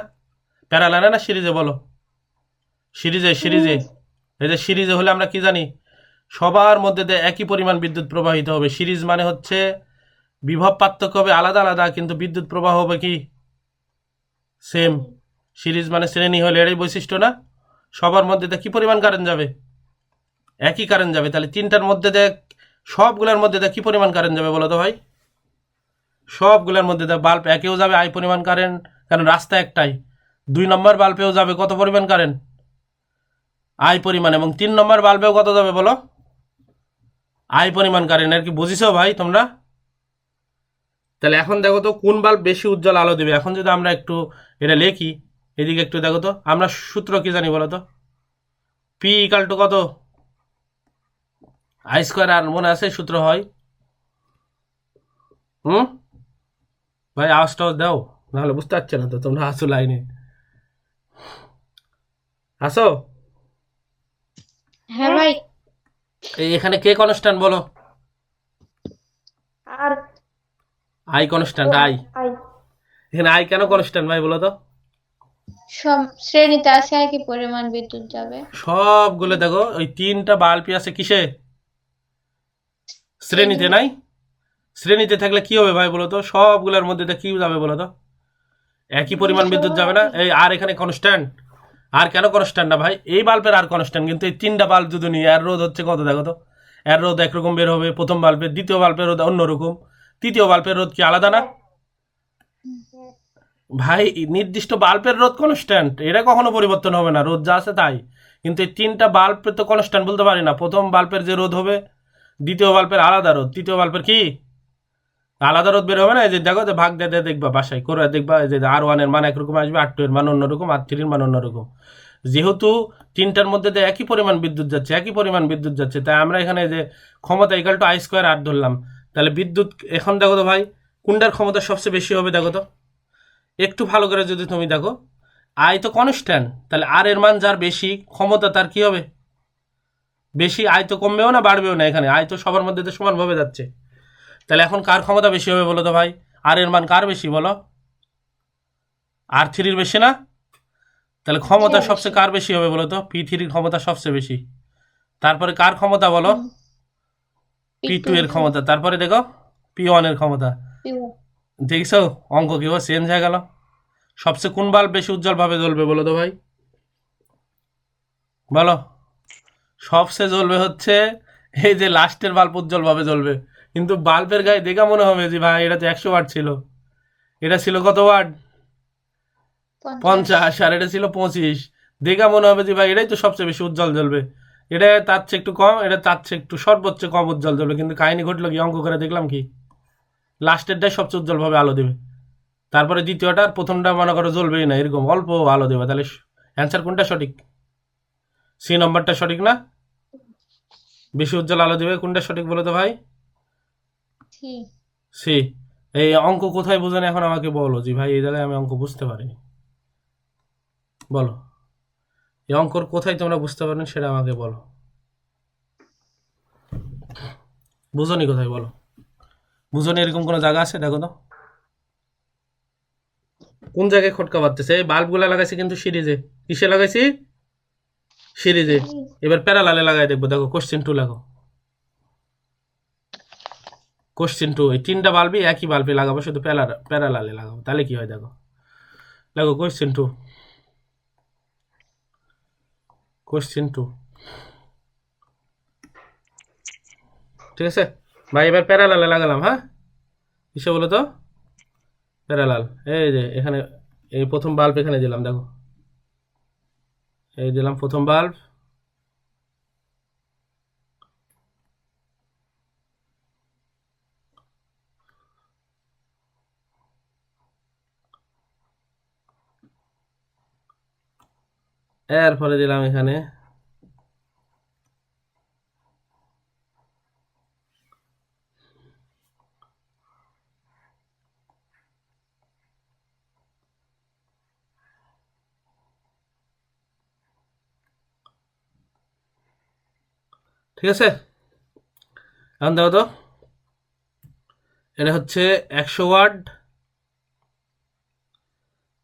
প্যারালালে না সিরিজে বলো? সিরিজে, সিরিজে। এই যে সিরিজে হলে আমরা কি জানি? সবার মধ্যে দিয়ে একই পরিমাণ বিদ্যুৎ প্রবাহিত হবে। সিরিজ মানে হচ্ছে বিভব পার্থক্য হবে আলাদা আলাদা, কিন্তু বিদ্যুৎ প্রবাহ হবে কি? সেম। সিরিজ মানে শ্রেণী হলে এটাই বৈশিষ্ট্য না? সবার মধ্যে দিয়ে কি পরিমাণ কারেন্ট যাবে? একই কারেন্ট যাবে। তাহলে তিনটার মধ্যে দিয়ে, সবগুলোর মধ্যে দিয়ে কি পরিমাণ কারেন্ট যাবে বলো তো ভাই? সবগুলোর মধ্যে দিয়ে বাল্ব একেও যাবে আই পরিমাণ কারেন্ট, কারণ রাস্তা একটাই। 2 নম্বর বাল্বেও যাবে কত পরিমাণ কারেন্ট? আই পরিমাণ। এবং 3 নম্বর বাল্বেও কত যাবে বলো? আই পরিমাণ কারেন্ট। আর কি বুঝিছো ভাই তোমরা? তাহলে এখন দেখো তো কোন বাল্ব বেশি উজ্জ্বল আলো দেবে। এখন যদি আমরা একটু এটা লিখি, এদিকে একটু দেখো তো, আমরা সূত্র কি জানি বলো তো? পি ইকাল টু কত? আই স্কোয়ার আর, মনে আছে সূত্র হয়? হুম ভাই আওয়াজটাও দাও, নাহলে বুঝতে পারছে না তো তোমরা, আসো লাইনে আসো। হ্যাঁ ভাই। এই এখানে কে কনস্ট্যান্ট বলো? আর আই কনস্ট্যান্ট, আই। আই এখানে আই কেন কনস্ট্যান্ট ভাই বলো তো? সব শ্রেণীতে আছে একই পরিমাণ বিদ্যুৎ যাবে। সবগুলো দেখো, ওই 3টা বাল্বই আছে কিসে? শ্রেণীতে, নাই? শ্রেণীতে থাকলে কি হবে ভাই বলো তো? সবগুলোর মধ্যে দিয়ে কি যাবে বলো তো? একই পরিমাণ বিদ্যুৎ যাবে না? এই আর এখানে কনস্ট্যান্ট। আর কেন কনস্ট্যান্ট না ভাই? এই বাল্বের আর কনস্ট্যান্ট, কিন্তু এই 3টা বাল্ব যদি নিই, এর রোধ হচ্ছে কত দেখো তো? এর রোধ একরকম বের হবে প্রথম বাল্বের, দ্বিতীয় বাল্বের রোধ অন্যরকম, তৃতীয় বাল্বের রোধ কি আলাদা না? ভাই নির্দিষ্ট বাল্বের রোধ কনস্ট্যান্ট, এটা কখনো পরিবর্তন হবে না, রোধ যা আছে তাই। কিন্তু এই 3টা বাল্ব তো কনস্ট্যান্ট বলতে পারি না। প্রথম বাল্বের যে রোধ হবে, দ্বিতীয় বাল্বের আলাদা রোধ, তৃতীয় বাল্বের কি আলাদা রোধ বের হবে না, এই যে দেখো যে ভাগ দিয়ে দিয়ে দেখবা বাসায় করে দেখবা, এই যে R1 এর মান একরকম আসবে, R2 এর মান অন্যরকম, R3 এর মান অন্যরকম। যেহেতু তিনটার মধ্যে দিয়ে একই পরিমাণ বিদ্যুৎ যাচ্ছে, তাই আমরা এখানে যে ক্ষমতা ইকাল টু I² R ধরলাম। তাহলে বিদ্যুৎ এখন দেখো তো ভাই, কোনটার ক্ষমতা সবচেয়ে বেশি হবে দেখো তো, একটু ভালো করে যদি তুমি দেখো, আই তো কনস্ট্যান্ট, তাহলে আর এর মান যার বেশি ক্ষমতা তার কি হবে বেশি, আয় তো কমবেও না বাড়বেও না, এখানে আয় তো সবার মধ্যে তো সমানভাবে যাচ্ছে। তাহলে এখন কার ক্ষমতা বেশি হবে বলো তো ভাই, আর এর মান কার বেশি বলো, R3 বেশি না? তাহলে ক্ষমতা হ্যাঁ, সবচেয়ে বেশি। কার বেশি হবে বলো তো, P3 ক্ষমতা সবচেয়ে বেশি। তারপরে কার ক্ষমতা বলো, হুম, P2 P2 এর ক্ষমতা, তারপরে দেখো P1 এর ক্ষমতা। P1 দেখছো অঙ্ক কিভাবে চেঞ্জ হয়ে গেল। সবচেয়ে কোন বাল্ব বেশি উজ্জ্বলভাবে জ্বলবে বলো তো ভাই, বলো। সবচেয়ে জ্বলবে হচ্ছে এই যে লাস্টের বাল্ব উজ্জ্বলভাবে জ্বলবে, কিন্তু বাল্বের গায়ে দেখা মনে হবে যে ভাই এটা তো 100 ওয়াট ছিল, এটা ছিল কত ওয়াট, 50 50, আর এটা ছিল 25। দেখা মনে হবে যে ভাই এটাই তো সবচেয়ে বেশি উজ্জ্বল জ্বলবে, এটা তার চেয়ে একটু কম, এটা তার চেয়ে একটু সর্বোচ্চ কম উজ্জ্বল জ্বলবে, কিন্তু কাহিনী ঘটলো কি, অঙ্ক করে দেখলাম কি লাস্টেরটাই সবচেয়ে উজ্জ্বলভাবে আলো দেবে, তারপরে দ্বিতীয়টা আর প্রথমটা মনে করো জ্বলবেই না, এরকম অল্প আলো দেবে। তাহলে অ্যান্সার কোনটা সঠিক, সি নম্বরটা সঠিক না? বেশি উজ্জ্বল আলো দেবে কোনটা সঠিক বলো তো ভাই, সি। সি। এই অঙ্ক কোথায় বোঝেন এখন আমাকে বলো, জি ভাই এই জায়গায় আমি অঙ্ক বুঝতে পারিনি, বলো এই অঙ্কর কোথায় তোমরা বুঝতে পারেন সেটা আমাকে বলো, বুঝনি কোথায় বলো, বুঝনি এরকম কোনো জায়গা আছে দেখো তো, কোন জায়গায় খটকা বাড়তেছে, এই বাল্বগুলা লাগাইছি কিন্তু সিরিজে, কিসে লাগাইছি, সিরিজে। এবার প্যারালালে লাগাই দেখবো, দেখো কোশ্চেন 2 লাগো, কোশ্চেন 2 এই তিনটা বাল্বই একই বাল্বে লাগাবো, শুধু প্যারালালে লাগাবো, তাহলে কি হয় দেখো, দেখো কোশ্চেন 2, কোশ্চেন 2, ঠিক আছে ভাই, এবার প্যারালালে লাগালাম, হ্যাঁ কিসে বলো তো, প্যারালাল। এই যে এখানে এই প্রথম বাল্ব এখানে দিলাম দেখো, এই দিলাম প্রথম বাল্ব, এরপরে দিলাম এখানে, ঠিক আছে। এখন দেখো তো, এটা হচ্ছে 100 ওয়াট,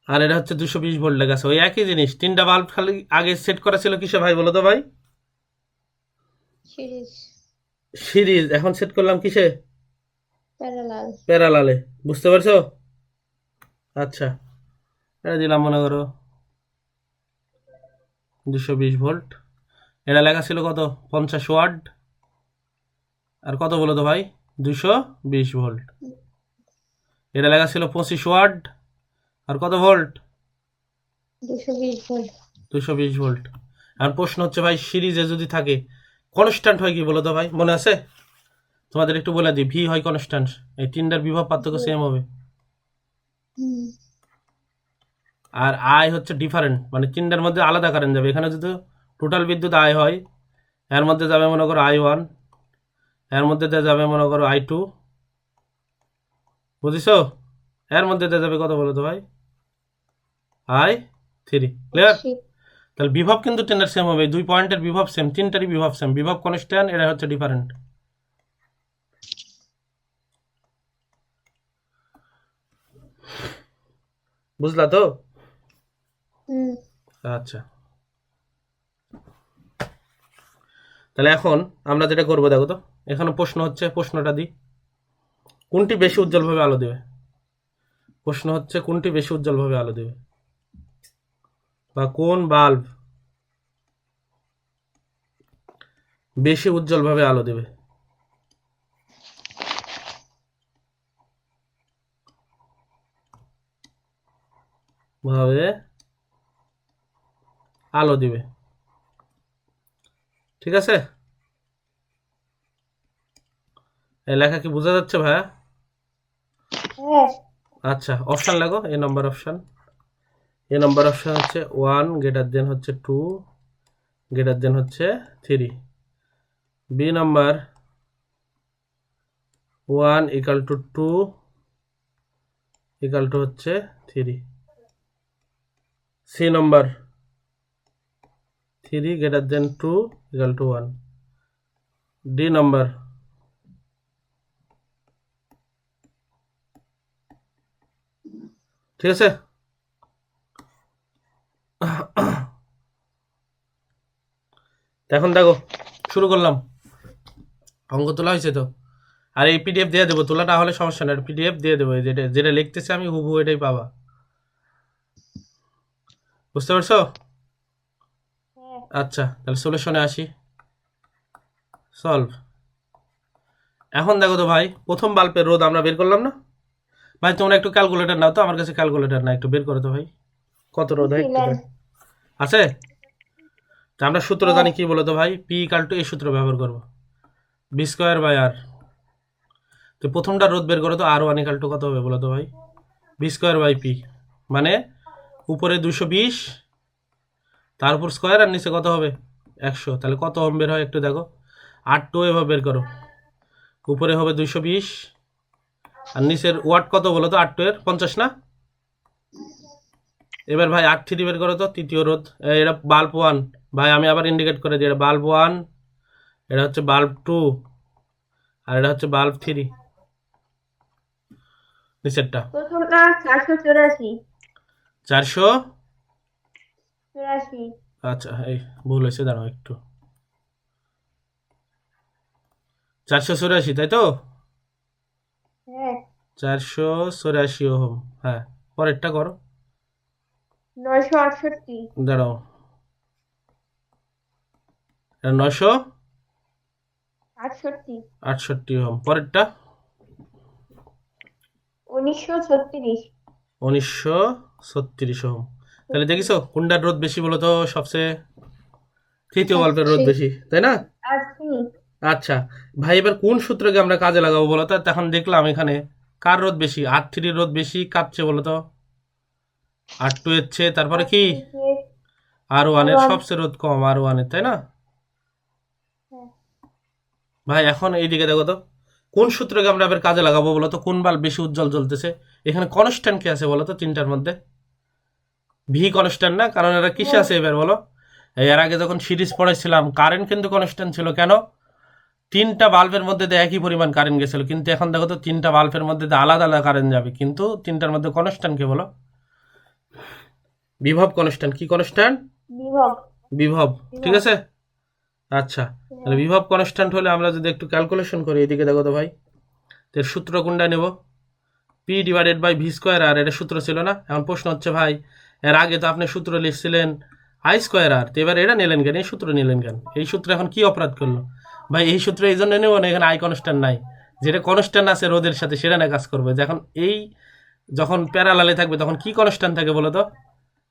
আর এটা হচ্ছে 220 ভোল্ট লেগেছে, ওই একই জিনিস, তিনটা বাল্ব খালি আগে সেট করা ছিল কিসে ভাই বলো তো ভাই, সিরিজ সিরিজ, এখন সেট করলাম কিসে, প্যারালাল। প্যারালালে, বুঝতে পারছো? আচ্ছা, এটা দিলাম মনে করো 220 ভোল্ট, এটা লেখা ছিল কত 50 ওয়াট, আর কত বলো তো ভাই 220 ভোল্ট, এটা লেখা ছিল 25 ওয়াট, আর কত ভোল্ট 220 ভোল্ট। 220 ভোল্ট। আর প্রশ্ন হচ্ছে ভাই সিরিজে যদি থাকে কনস্ট্যান্ট হয় কি বলো তো ভাই, মনে আছে? তোমাদের একটু বলে দিই, ভি হয় কনস্ট্যান্ট, এই তিনটার বিভব পার্থক্য সেম হবে, হুম, আর আই হচ্ছে ডিফারেন্ট, মানে তিনটার মধ্যে আলাদা কারেন্ট যাবে, এখানে যদি টোটাল বিদ্যুৎ আয় হয়, এর মধ্যে যাবে মনে করো I1, এর মধ্যে দিয়ে যাবে মনে করো I2, বুঝিছো? এর মধ্যে দিয়ে যাবে কত বলো তো ভাই, I3, ক্লিয়ার? বুঝছি। তাহলে বিভব কিন্তু তিনটার সেম হবে, দুই পয়েন্টের বিভব সেম, তিনটারই বিভব সেম, বিভব কনস্ট্যান্ট, এটা হচ্ছে ডিফারেন্ট, বুঝলা তো? হুম, আচ্ছা, তাহলে এখন আমরা যেটা করবো দেখো তো, এখানে প্রশ্ন হচ্ছে, প্রশ্নটা দিই, কোনটি বেশি উজ্জ্বলভাবে আলো দেবে, প্রশ্ন হচ্ছে কোনটি বেশি উজ্জ্বলভাবে আলো দেবে, বা কোন বাল্ব বেশি উজ্জ্বলভাবে আলো দেবে, ভাবে আলো দিবে, ঠিক আছে? এই লেখা কি বোঝা যাচ্ছে ভাইয়া? হ্যাঁ আচ্ছা অপশন লাগো, এ নাম্বার অপশন। এ নাম্বার অপশন হচ্ছে 1 গ্রেটার দেন হচ্ছে 2 গ্রেটার দেন হচ্ছে 3। B number 1 equal to 2 equal to হচ্ছে 3। C number 3 greater than 2 equal to 1। D number ঠিক আছে। এখন দেখো শুরু করলাম। অঙ্ক তোলা হয়েছে তো, আর এই পিডিএফ দিয়ে দেবো, তোলা না হলে সমস্যা নেই, পিডিএফ দিয়ে দেবো। এই যেটা যেটা লিখতেছি আমি হুবহু এটাই পাবা, বুঝতে পারছো? হ্যাঁ আচ্ছা তাহলে সলিউশনে আসি। সলভ। এখন দেখো তো ভাই, প্রথম বাল্বের রোধ আমরা বের করলাম না ভাই? তোমরা একটু ক্যালকুলেটর নাও তো, আমার কাছে ক্যালকুলেটর না, একটু বের করো তো ভাই, কত রোধ হয় একটু ছিলেন দেখ। আছে? তা আমরা সূত্র হ্যাঁ জানি কি বলো তো ভাই, পি ইকাল টু এই সূত্র ব্যবহার করবো, বি স্কোয়ার বাই আর। তো প্রথমটা রোধ বের করো তো, আর ওয়ান ইকাল টু কত হবে বলো তো ভাই? বি স্কোয়ার বাই পি, মানে উপরে 220, তার উপর স্কোয়ার, আর নিচে কত হবে 100। তাহলে কত ওহম বের হয় একটু দেখো। 8 টু এভাবে বের করো, উপরে হবে 220 আর নিচের ওয়াট কত বলো তো, 8 টু এর 50 না? এবার ভাই 8 থ্রি বের করো তো, তৃতীয় রোধ। এটা বাল্ব 1 ভাই, আমি আবার ইন্ডিকেট করে দিই, এটা বাল্ব 1, এটা হচ্ছে বাল্ব 2, আর এটা হচ্ছে বাল্ব 3 নিচেরটা। প্রথমটা 484 400, 84 আচ্ছা এই ভুল হয়েছে, দাঁড়াও একটু। 484 তাই তো? হ্যাঁ 484 ওহম। হ্যাঁ, পরেরটা করো। 968 দাঁড়াও, এটা 968 68 ওহম। পরেরটা 1936 1936 ওহম। তাহলে দেখিছো কোনটার রোধ বেশি বলো তো সবচেয়ে? তৃতীয় বাল্বের রোধ সেই বেশি, তাই না? আশি আচ্ছা ভাই, এবার কোন সূত্রকে আমরা কাজে লাগাবো বলো তো? তখন দেখলাম এখানে কার রোধ বেশি, আর থ্রির রোধ বেশি কাঁপছে বলো তো? আর টু এর চেয়ে, তারপরে কি আর ওয়ানের আর1 সবচেয়ে রোধ কম, আর ওয়ানের, তাই না? ভাই এখন এইদিকে দেখো তো, কোন সূত্রকে আমরা এবার কাজে লাগাবো বলো তো? কোন বাল্ব বেশি উজ্জ্বল জ্বলতেছে? এখানে কনস্ট্যান্ট কি আছে বলো তো তিনটার মধ্যে? ভি কনস্ট্যান্ট না, কারণ এরা কিসে আছে এবার বলো? এর আগে যখন সিরিজ পড়েছিলাম কারেন্ট কিন্তু কনস্ট্যান্ট ছিল, কেন? তিনটা বাল্বের মধ্যে দিয়ে একই পরিমাণ কারেন্ট গেছিল, কিন্তু এখন দেখো তো তিনটা বাল্বের মধ্যে দিয়ে আলাদা আলাদা কারেন্ট যাবে, কিন্তু তিনটার মধ্যে কনস্ট্যান্ট কে বলো? বিভব কনস্ট্যান্ট। কি কনস্ট্যান্ট? বিভব বিভব। ঠিক বিভব আছে। আচ্ছা তাহলে বিভব কনস্ট্যান্ট হলে আমরা যদি একটু ক্যালকুলেশন করি, এদিকে দেখো তো ভাই, এর সূত্র কোনটা নেব? P divided by V square R, এটা সূত্র ছিল না? এখন প্রশ্ন হচ্ছে ভাই, এর আগে তো আপনি সূত্র লিখছিলেন আই স্কোয়ার আর, তো এবার এটা নিলেন কেন, এই সূত্র নিলেন কেন? এই সূত্র এখন কি অপরাধ করলো ভাই? এই সূত্র এই জন্য নেব না, এখানে আই কনস্ট্যান্ট নাই, যেটা কনস্ট্যান্ট আছে রোদের সাথে সেটা না কাজ করবে। যখন এই যখন প্যারালালে থাকবে তখন কি কনস্ট্যান্ট থাকে বলো তো?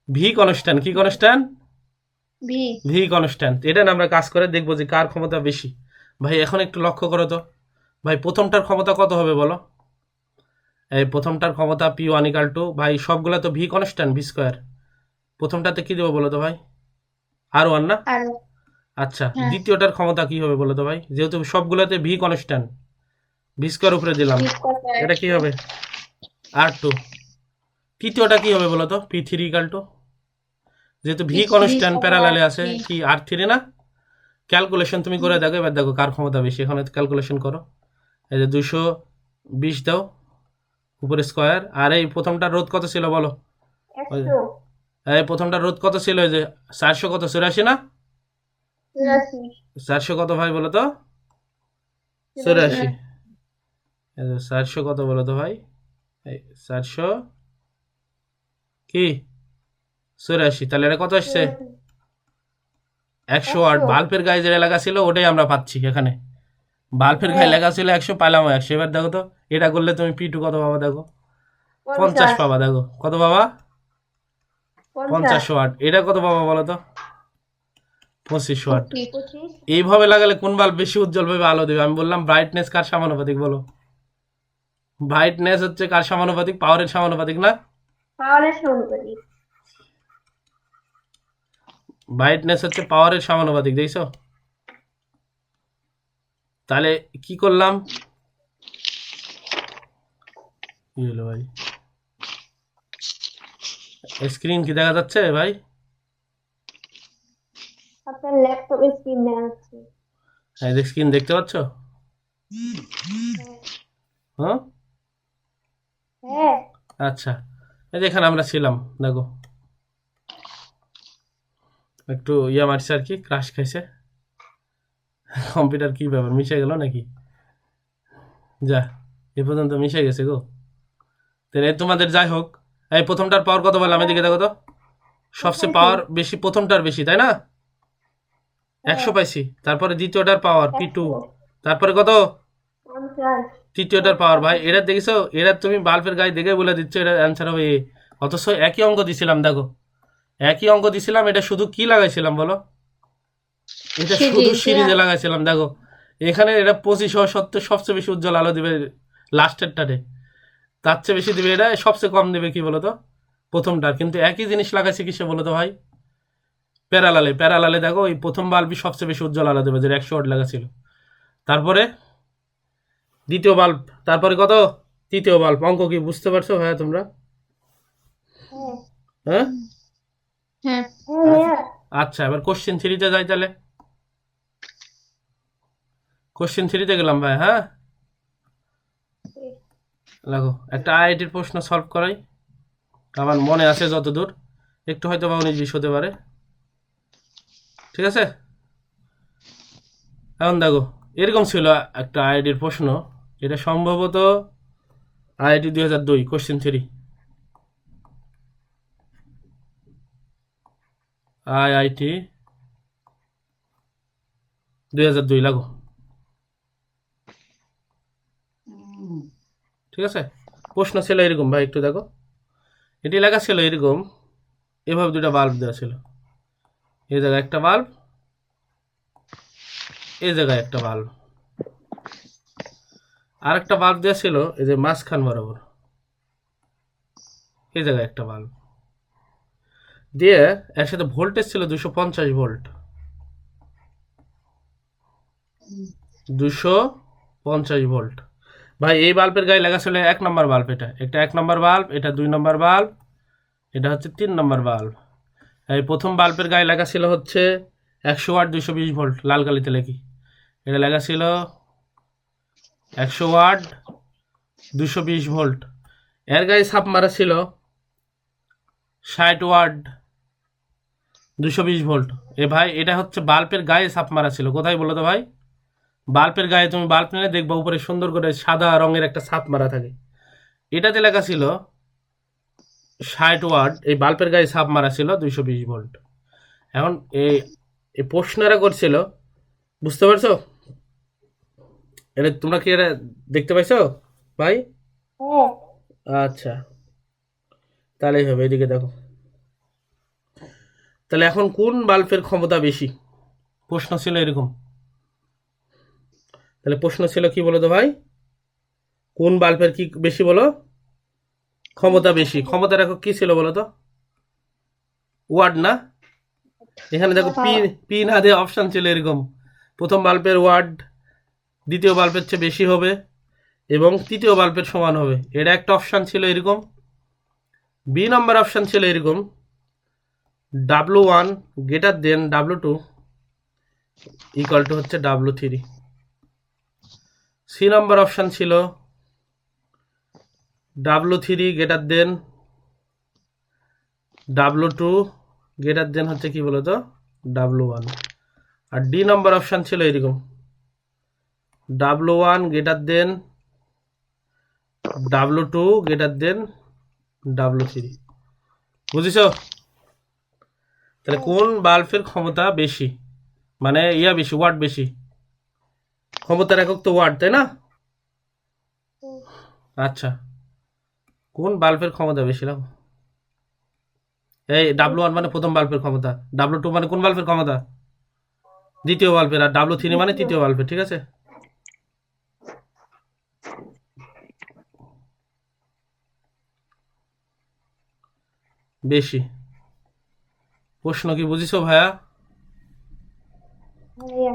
V constant. কি কনস্ট্যান্ট? V V constant. এটা না আমরা কাজ করে দেখবো যে কার ক্ষমতা বেশি। ভাই এখন একটু লক্ষ্য করো তো ভাই, প্রথমটার ক্ষমতা কত হবে বলো? এই প্রথমটার ক্ষমতা পি ওয়ান ইকাল টু, ভাই সবগুলো তো ভি কনস্ট্যান্ট, ভি স্কোয়ার। প্রথমটাতে কি দেবো বলো তো ভাই? আর ওয়ান না? আর আচ্ছা হ্যাঁ দ্বিতীয়টার ক্ষমতা কি হবে বলো তো ভাই? যেহেতু সবগুলোতে ভি কনস্ট্যান্ট, ভি স্কোয়ার উপরে দিলাম, ভি স্কয়ার এটা কি হবে? আর টু। তৃতীয়টা কি হবে বলো তো? পি থ্রি ইকাল টু, যেহেতু ভি ভি কনস্ট্যান্ট স্কয়ার প্যারালালে আছে, থ্রি কি আর থ্রি না? ক্যালকুলেশন তুমি করে দেখো, এবার দেখো কার ক্ষমতা বেশি, এখানে ক্যালকুলেশন করো। এই যে 220 দাও উপরে স্কোয়ার, আর এই প্রথমটার রোধ কত ছিল বলো? ওই 100 এই প্রথমটার রোধ কত ছিল? এই যে 400 কত 84 না? 84 400 কত ভাই বলো তো? 84। এই যে 400 কত বলো তো ভাই? এই 400 কি 84, তাহলে এটা কত আসছে? 108। 100 বাল্বের গায়ে যে লেখা ছিল ওটাই আমরা পাচ্ছি এখানে, বাল্বের গায়ে হ্যাঁ লেখা ছিল 100, পাইলাম 100। এবার দেখো তো এটা করলে তুমি পি টু কত পাবা দেখো? 50 50 পাবা। দেখো কত পাবা? 50 50 ওয়াট। এটা কত পাবা বলো তো? 25 ওয়াট। 25 এইভাবে লাগালে কোন বাল্ব বেশি উজ্জ্বল ভাবে আলো দেবে? আমি বললাম ব্রাইটনেস কার সমানুপাতিক বলো? ব্রাইটনেস হচ্ছে কার সমানুপাতিক? পাওয়ারের সমানুপাতিক না? পাওয়ারের সমানুপাতিক। ব্রাইটনেস হচ্ছে পাওয়ারের সমানুপাতিক, দেখছো? তাহলে কি করলাম? কি হলো ভাই? স্ক্রিন কি দেখা যাচ্ছে ভাই? আপনার ল্যাপটপের স্ক্রিন দেখা যাচ্ছে। এই যে স্ক্রিন দেখতে পাচ্ছ? হ্যাঁ হ্যাঁ। আচ্ছা, এই যে এখানে আমরা ছিলাম, দেখো একটু ইয়া মারছে আর কি, ক্রাশ খাইছে কম্পিউটার। কি ব্যাপার, মিশে গেল নাকি? যা, এ পর্যন্ত মিশে গেছে গো। তাহলে তোমাদের যাই হোক, এই প্রথমটার পাওয়ার কত বললাম? এদিকে দেখো তো, সবচেয়ে পাওয়ার বেশি প্রথমটার বেশি, তাই না? 100 পাইছি। তারপরে দ্বিতীয়টার পাওয়ার P2, তারপরে কত? 50। তৃতীয়টার পাওয়ার। ভাই এটা দেখেছো? এটা তুমি বাল্বের গায়ে দেখে বলে দিচ্ছ এটা অ্যান্সার হবে A। অথচ একই অঙ্ক দিছিলাম, দেখো একই অঙ্ক দিছিলাম, এটা শুধু কি লাগাইছিলাম বলো? এটা শুধু সিরিজ। সিরিজে লাগাইছিলাম, দেখো এখানে এটা 25 হওয়া সত্ত্বেও সবচেয়ে বেশি উজ্জ্বল আলো দিবে লাস্টেরটারে, তার চেয়ে বেশি দিবে এটা, সবচেয়ে কম দিবে কি বলতো? প্রথমটার। কিন্তু একই জিনিস লাগাইছে কিসে বলো তো ভাই? প্যারালালে। প্যারালালে দেখো ওই প্রথম বাল্বই সবচেয়ে বেশি উজ্জ্বল আলো দেবে, যেটা 100 ওয়াট লাগাছিল। তারপরে দ্বিতীয় বাল্ব, তারপরে কত? তৃতীয় বাল্ব। অঙ্ক কি বুঝতে পারছো ভাইয়া তোমরা? হ্যাঁ। হ্যাঁ হ্যাঁ। হ্যাঁ ভাইয়া। আচ্ছা, এবার কোশ্চেন থ্রিতে যাই তাহলে। কোশ্চেন থ্রিতে গেলাম ভাই। হ্যাঁ দেখো একটা আইআইটির প্রশ্ন সলভ করাই, আমার মনে আছে যতদূর, একটু হয়তো বা 19-20 হতে পারে, ঠিক আছে? এখন দেখো এরকম ছিল একটা আইআইটির প্রশ্ন, এটা সম্ভবত আইআইটি 2002, কোশ্চেন থ্রি, আইআইটি 2002 লাগো, ঠিক আছে? প্রশ্ন ছিল এরকম ভাই, একটু দেখো, এটি লেখা ছিল এরকম, এভাবে দুটা বাল্ব দেওয়া ছিল, এই জায়গায় একটা বাল্ব, এই জায়গায় একটা বাল্ব, আর একটা বাল্ব দেওয়া ছিল এই যে মাঝখান বরাবর, এই জায়গায় একটা বাল্ব দিয়ে, এর সাথে ভোল্টেজ ছিল 250 ভোল্ট, 250 ভোল্ট। ভাই এই বাল্বের গায়ে লেখা ছিল 1 নম্বর বাল্ব, এটা 1 নম্বর বাল্ব, এটা 2 নম্বর বাল্ব, এটা হচ্ছে 3 নম্বর বাল্ব। এই প্রথম বাল্বের গায়ে লেখা ছিল হচ্ছে 100 ওয়াট 220 ভোল্ট, লাল কালিতে লেখি, এটা লেখা ছিল 100 ওয়াট 220 ভোল্ট। এর গায়ে ছাপ মারা ছিল 60 ওয়াট 220 ভোল্ট। এ ভাই এটা হচ্ছে বাল্বের গায়ে ছাপ মারা ছিল, কোথায় বলো তো ভাই? বাল্বের গায়ে তুমি বাল্ব নিলে দেখবা উপরে সুন্দর করে সাদা রঙের একটা ছাপ মারা থাকে, এটাতে লেখা ছিল 60 ওয়াট, এই বাল্বের গায়ে ছাপ মারা ছিল 220 ভোল্ট। এখন এই এই প্রশ্নটা করছিল, বুঝতে পারছো? এটা তোমরা কি এটা দেখতে পাইছো ভাই? হ্যাঁ। আচ্ছা, তাহলেই হবে, এদিকে দেখো। তাহলে এখন কোন বাল্বের ক্ষমতা বেশি? প্রশ্ন ছিল এরকম। তাহলে প্রশ্ন ছিল কি বলো তো ভাই? কোন বাল্বের কি বেশি বলো? ক্ষমতা বেশি। ক্ষমতার একক কি ছিল বলো তো? ওয়াট না? এখানে দেখো পি, পি না দিয়ে অপশন ছিল এরকম, প্রথম বাল্বের ওয়াট দ্বিতীয় বাল্বের চেয়ে বেশি হবে এবং তৃতীয় বাল্বের সমান হবে, এটা একটা অপশন ছিল এরকম। বি নম্বর অপশন ছিল এরকম, W1 greater than W2 equal to হচ্ছে W3। সি নম্বর অপশন ছিল W3 greater than W2 greater than হচ্ছে কি বলতো W1। আর ডি নম্বর অপশন ছিল এরকম, W1 greater than W2 greater than W3। বুঝেছো? তাহলে কোন বাল্বের ক্ষমতা বেশি, মানে ইয়া বেশি, ওয়াট বেশি? ক্ষমতার একক তো ওয়াট, তাই না? আচ্ছা, কোন বাল্বের ক্ষমতা বেশি লাগো? এই W1 মানে প্রথম বাল্বের ক্ষমতা, W2 মানে কোন বাল্বের ক্ষমতা? দ্বিতীয় বাল্বের, আর W3 মানে তৃতীয় বাল্বের, ঠিক আছে? বেশি। প্রশ্ন কি বুঝিছো ভাইয়া? ভাইয়া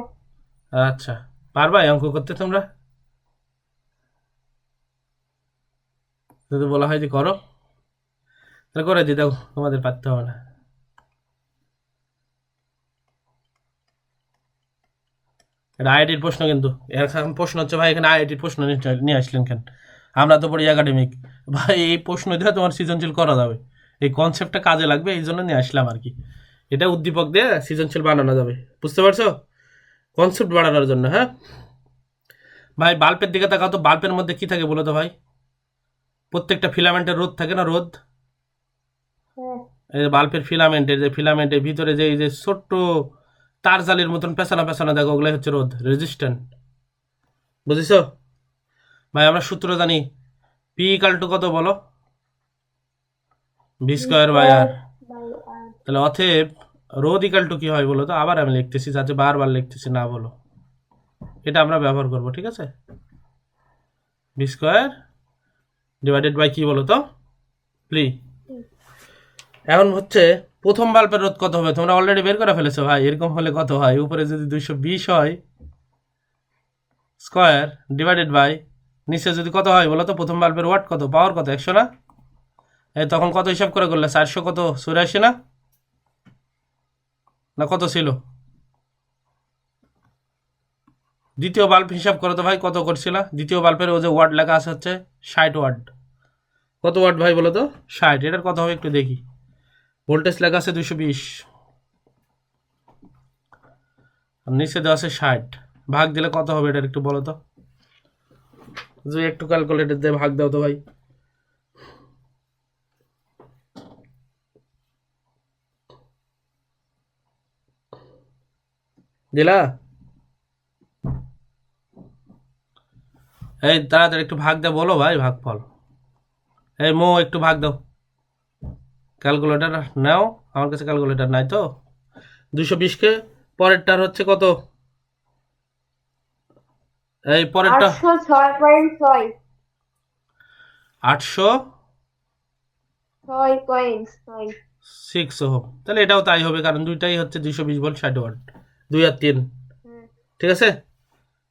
আচ্ছা, পারবা এই অঙ্ক করতে তোমরা? যদি বলা হয় যে করো, তাহলে করে দিই, দেখো তোমাদের পারতে হবে না। এটা আইআইটির প্রশ্ন কিন্তু। এখন প্রশ্ন হচ্ছে ভাই এখানে আইআইটির প্রশ্ন নিয়ে আসলেন কেন? আমরা তো পড়ি একাডেমিক। ভাই এই প্রশ্ন দিয়ে তোমার সৃজনশীল করা যাবে, এই কনসেপ্টটা কাজে লাগবে, এই জন্য নিয়ে আসলাম আর কি। এটা উদ্দীপক দিয়ে সৃজনশীল বানানো যাবে, বুঝতে পারছো? কনসেপ্ট বাড়ানোর জন্য। হ্যাঁ ভাই, বাল্বের দিকে তাকাও তো, বাল্বের মধ্যে কি থাকে বলো তো ভাই? প্রত্যেকটা ফিলামেন্টের রোদ থাকে না, রোদ? হ্যাঁ এই যে বাল্বের ফিলামেন্টের যে ফিলামেন্টের ভিতরে যে এই যে ছোট্ট তার জালির মতন পেছানো পেছানো দেখো, ওগুলাই হচ্ছে রোদ, রেজিস্ট্যান্ট। বুঝেছো ভাই? আমরা সূত্র জানি, পি ইকাল টু কত বলো? V square by R. By R. তাহলে অতএব রোদ ইকাল টু কি হয় বলো তো? আবার আমি লিখতেছি, যাতে বারবার লিখতেছি না বলো, এটা আমরা ব্যবহার করব, ঠিক আছে? ভি স্কোয়ার ডিভাইডেড বাই কি বলো তো? প্লি। এখন হচ্ছে প্রথম বাল্বের রোধ কত হবে? তোমরা অলরেডি বের করে ফেলেছো ভাই। এরকম হলে কত হয়? উপরে যদি 220 হয় স্কোয়ার ডিভাইডেড বাই নিচে যদি কত হয় বলো তো? প্রথম বাল্বের ওয়াট কত, পাওয়ার কত? 100 না? এই তখন কত হিসাব করে করলে? 400 কত 84 না? না কত ছিল? দ্বিতীয় বাল্ব হিসাব করো তো ভাই, কত করছিল? দ্বিতীয় বাল্বের ও যে ওয়াট লেখা আছে হচ্ছে 60 ওয়াট। কত ওয়াট ভাই বলো তো? 60। এটার কত হবে একটু দেখি। ভোল্টেজ লেখা আছে 220, আর নিচে দেওয়া আছে 60। ভাগ দিলে কত হবে এটার একটু বলো তো? যে একটু ক্যালকুলেটর দিয়ে ভাগ দাও তো ভাই। দিলা? এই তাড়াতাড়ি একটু ভাগ দাও বলো ভাই, ভাগ ফল। এই মো একটু ভাগ দাও, ক্যালকুলেটর নাও। আমার কাছে ক্যালকুলেটর নাই তো। 220কে পরেরটার হচ্ছে কত? এই পরেরটা 806.6। 806 6.6। ওহম। তাহলে এটাও তাই হবে, কারণ দুইটাই হচ্ছে 220 ভোল্ট 60 ওয়াট, 2 আর 3। হুম। ঠিক আছে,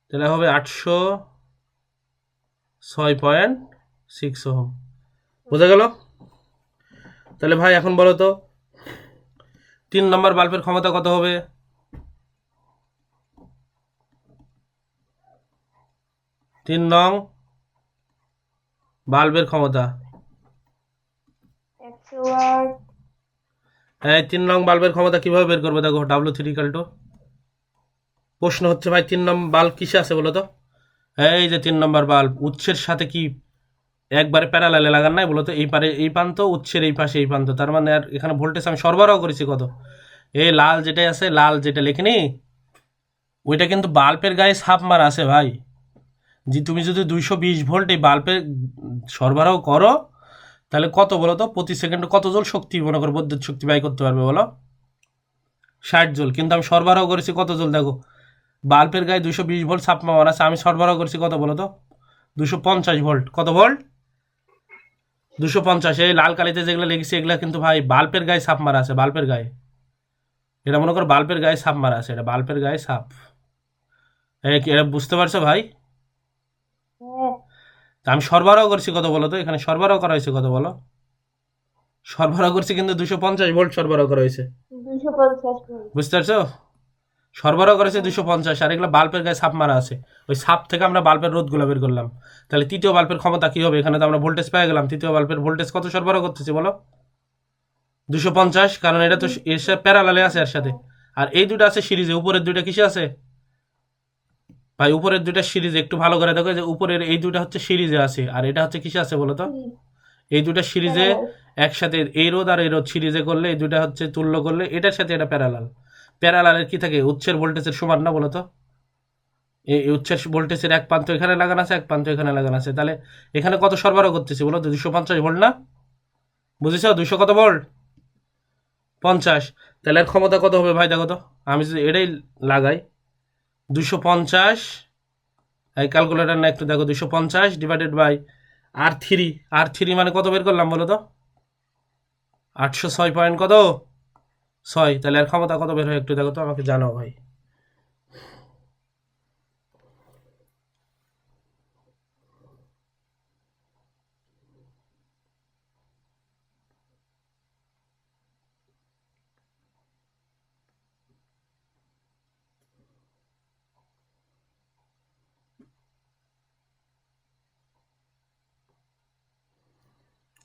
তাহলে হবে 806.6 ওহম। বোঝা গেল? তাহলে ভাই এখন বলো তো 3 নম্বর বাল্বের ক্ষমতা কত হবে? 3 নং বাল্বের ক্ষমতা। 100 ওয়াট। এই 3 নং বাল্বের ক্ষমতা কিভাবে বের করবে? দেখো W3 ইকাল টু, প্রশ্ন হচ্ছে ভাই 3 নম্বর বাল্ব কিসে আছে বলো তো? এই যে 3 নম্বর বাল্ব উৎসের সাথে কি একবারে প্যারালালে লাগান নাই বলো তো? এই পারে এই প্রান্ত, উৎসের এই পাশে এই প্রান্ত, তার মানে আর এখানে ভোল্টেজ আমি সরবরাহ করেছি কত? এই লাল যেটা আছে, লাল যেটা লেখিনি, ওইটা কিন্তু বাল্বের গায়ে ছাপ মারা আছে ভাই। যে তুমি যদি 220 ভোল্ট এই বাল্বে সরবরাহ করো, তাহলে কত বলো তো? প্রতি সেকেন্ডে কত জোল শক্তি মনে করো বিদ্যুৎ শক্তি ব্যয় করতে পারবে বলো? 60 জোল। কিন্তু আমি সরবরাহ করেছি কত জোল দেখো, বাল্বের গায়ে 220 ভোল্ট ছাপ মারা আছে, আমি সরবরাহ করেছি কত বলো তো? 250 ভোল্ট। কত ভোল্ট? 250। এই লাল কালিতে যেগুলো লিখেছি এগুলো কিন্তু ভাই বাল্বের গায়ে ছাপ মারা আছে, বাল্বের গায়ে। এটা মনে করো বাল্বের গায়ে ছাপ মারা আছে, এটা বাল্বের গায়ে ছাপ। এটা বুঝতে পারছো ভাই? হ্যাঁ। তা আমি সরবরাহ করছি কত বলো তো? এখানে সরবরাহ করা হয়েছে কত বলো? সরবরাহ করছি কিন্তু 250 ভোল্ট সরবরাহ করা হয়েছে, 250 ভোল্ট। বুঝতে পারছো? সরবরাহ করেছে 250, আর এগুলো বাল্বের গায়ে ছাপ মারা আছে। ওই ছাপ থেকে আমরা বাল্বের রোধগুলো বের করলাম। তাহলে তৃতীয় বাল্বের ক্ষমতা কি হবে? এখানে তো আমরা ভোল্টেজ পেয়ে গেলাম। তৃতীয় বাল্বের ভোল্টেজ কত সরবরাহ করতেছি বলো? 250, কারণ এটা তো এর সাথে প্যারালালে আছে এর সাথে। আর এই দুটো আছে সিরিজে, উপরের দুইটা কিসে আছে ভাই? উপরের দুইটা সিরিজে, একটু ভালো করে দেখো, যে উপরের এই দুইটা হচ্ছে সিরিজে আছে, আর এটা হচ্ছে কিসে আছে বলো তো? এই দুইটা সিরিজে একসাথে, এই রোধ আর এই রোধ সিরিজে করলে, এই দুইটা হচ্ছে তুল্য করলে এটার সাথে এটা প্যারালাল। প্যারালালের কি থাকে? উৎসের ভোল্টেজের সমান না বলো তো? এই উৎসের ভোল্টেজের এক প্রান্ত এখানে লাগানো আছে, এক প্রান্ত এখানে লাগানো আছে। তাহলে এখানে কত সরবরাহ করতেছি বলো তো? 250 ভোল্ট না? বুঝেছ? 200 কত ভোল্ট? 50। তাহলে এর ক্ষমতা কত হবে ভাই দেখো তো? আমি যদি এটাই লাগাই 250, এই ক্যালকুলেটার না একটু দেখো, 250 ডিভাইডেড বাই R3। R3 মানে কত বের করলাম বলো তো? 806 পয়েন্ট কত 6, তাহলে এর ক্ষমতা কত বের হয় একটু দেখো তো, আমাকে জানাও ভাই।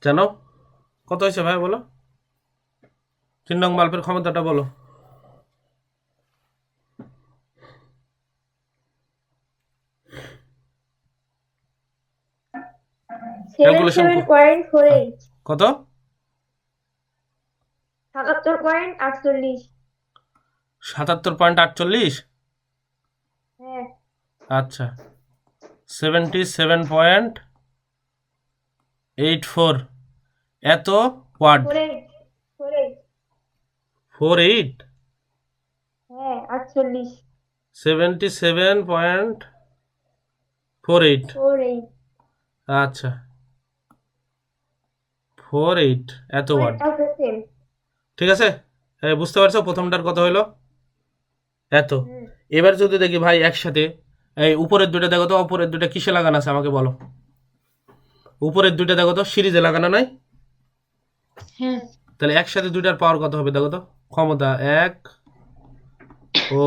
জানো কত হয়েছে ভাই বলো, 3 নং বাল্বের ক্ষমতাটা বলো। ক্যালকুলেশন 77.48 কত 77.48 77.48। হ্যাঁ আচ্ছা 77.84 এত ওয়াট। 48 হ্যাঁ 48 77.48। আচ্ছা 48 এত ওয়াট, ঠিক আছে। বুঝতে পারছো প্রথমটার কত হলো এত। এবার যদি দেখি ভাই একসাথে এই উপরের দুটো দেখো তো, উপরের দুটো কিসে লাগানো আছে আমাকে বলো। উপরের দুটো দেখো তো সিরিজে লাগানো নাই, হ্যাঁ তাহলে একসাথে দুইটার পাওয়ার কত হবে দেখো তো। ক্ষমতা 1 ও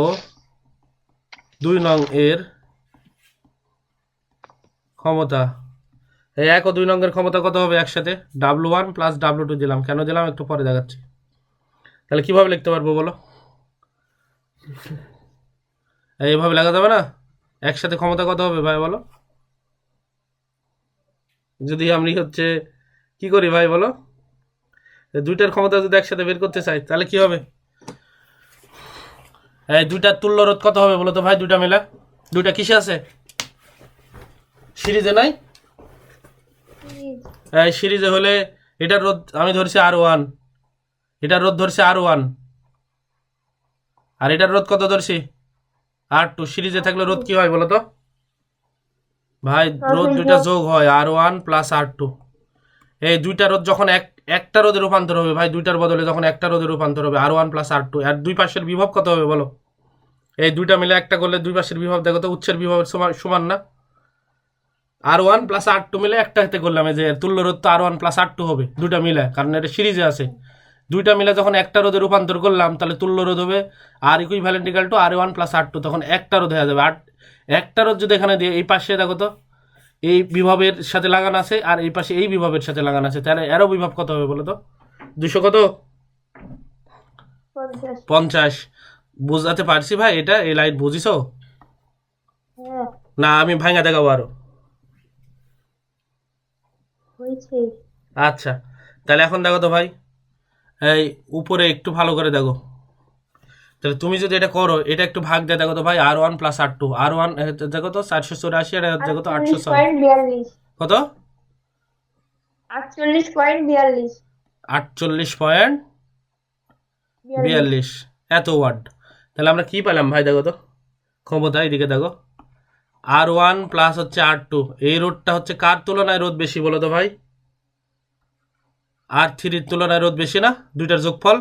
2 নং এর ক্ষমতা, এই 1 ও 2 নং এর ক্ষমতা কত হবে একসাথে, W1 প্লাস W2 দিলাম, কেন দিলাম একটু পরে দেখাচ্ছি। তাহলে কিভাবে লিখতে পারবো বলো, এইভাবে লেখা যাবে না। একসাথে ক্ষমতা কত হবে ভাই বলো, যদি আমি হচ্ছে কি করি ভাই বলো, দুইটার ক্ষমতা যদি একসাথে বের করতে চাই তাহলে কি হবে। এই দুইটার তুল্য রোধ কত হবে বলো তো ভাই, দুইটা মিলা, দুইটা কিসে আছে সিরিজে নাই। এই সিরিজে হলে এটার রোধ আমি ধরছি R1, এটার রোধ ধরছি R1, আর এটার রোধ কত ধরছি R2। সিরিজে থাকলে রোধ কি হয় বলো তো ভাই, রোধ দুইটা যোগ হয় R1 প্লাস R2। এই দুইটা রোধ যখন একটা রোধে রূপান্তর হবে ভাই, দুইটার বদলে যখন একটা রোধে রূপান্তর হবে R1 প্লাস R2, আর দুই পাশের বিভব কত হবে বলো। এই দুইটা মিলে একটা করলে দুই পাশের বিভব দেখো তো, উৎসের বিভবের সমান না। R1 প্লাস R2 মিলে একটা হাতে করলাম, এই যে তুল্য রোধ তো R1 প্লাস R2 হবে দুইটা মিলে, কারণ এটা সিরিজে আছে। দুইটা মিলে যখন একটা রোধে রূপান্তর করলাম তাহলে তুল্য রোধ হবে R equivalent equal to R1 plus R2, তখন একটা রোধ হয়ে যাবে। আর একটা রোধ যদি এখানে দিয়ে এই পাশে দেখো তো, এই বিভবের সাথে লাগানো আছে আর এই পাশে এই বিভবের সাথে লাগানো আছে, তাহলে এরও বিভব কত হবে বলো তো, 200 কত 50। বুঝাতে পারছি ভাই এটা, এই লাইট বুঝিছো না আমি ভাঙা দেখাবো আরো। আচ্ছা তাহলে এখন দেখো তো ভাই, এই উপরে একটু ভালো করে দেখো, তাহলে তুমি যদি এটা করো, এটা একটু ভাগ দিয়ে দেখো তো ভাই, R1 প্লাস R2, R1 দেখো তো 484, আর দেখো তো 806 কত 48.42 এত ওয়াট। তাহলে আমরা কি পেলাম ভাই দেখো তো ক্ষমতা, এদিকে দেখো R1 প্লাস হচ্ছে R2, এই রোধটা হচ্ছে কার তুলনায় রোধ বেশি বলো তো ভাই, R3 এর তুলনায় রোধ বেশি না, দুইটার যোগফল।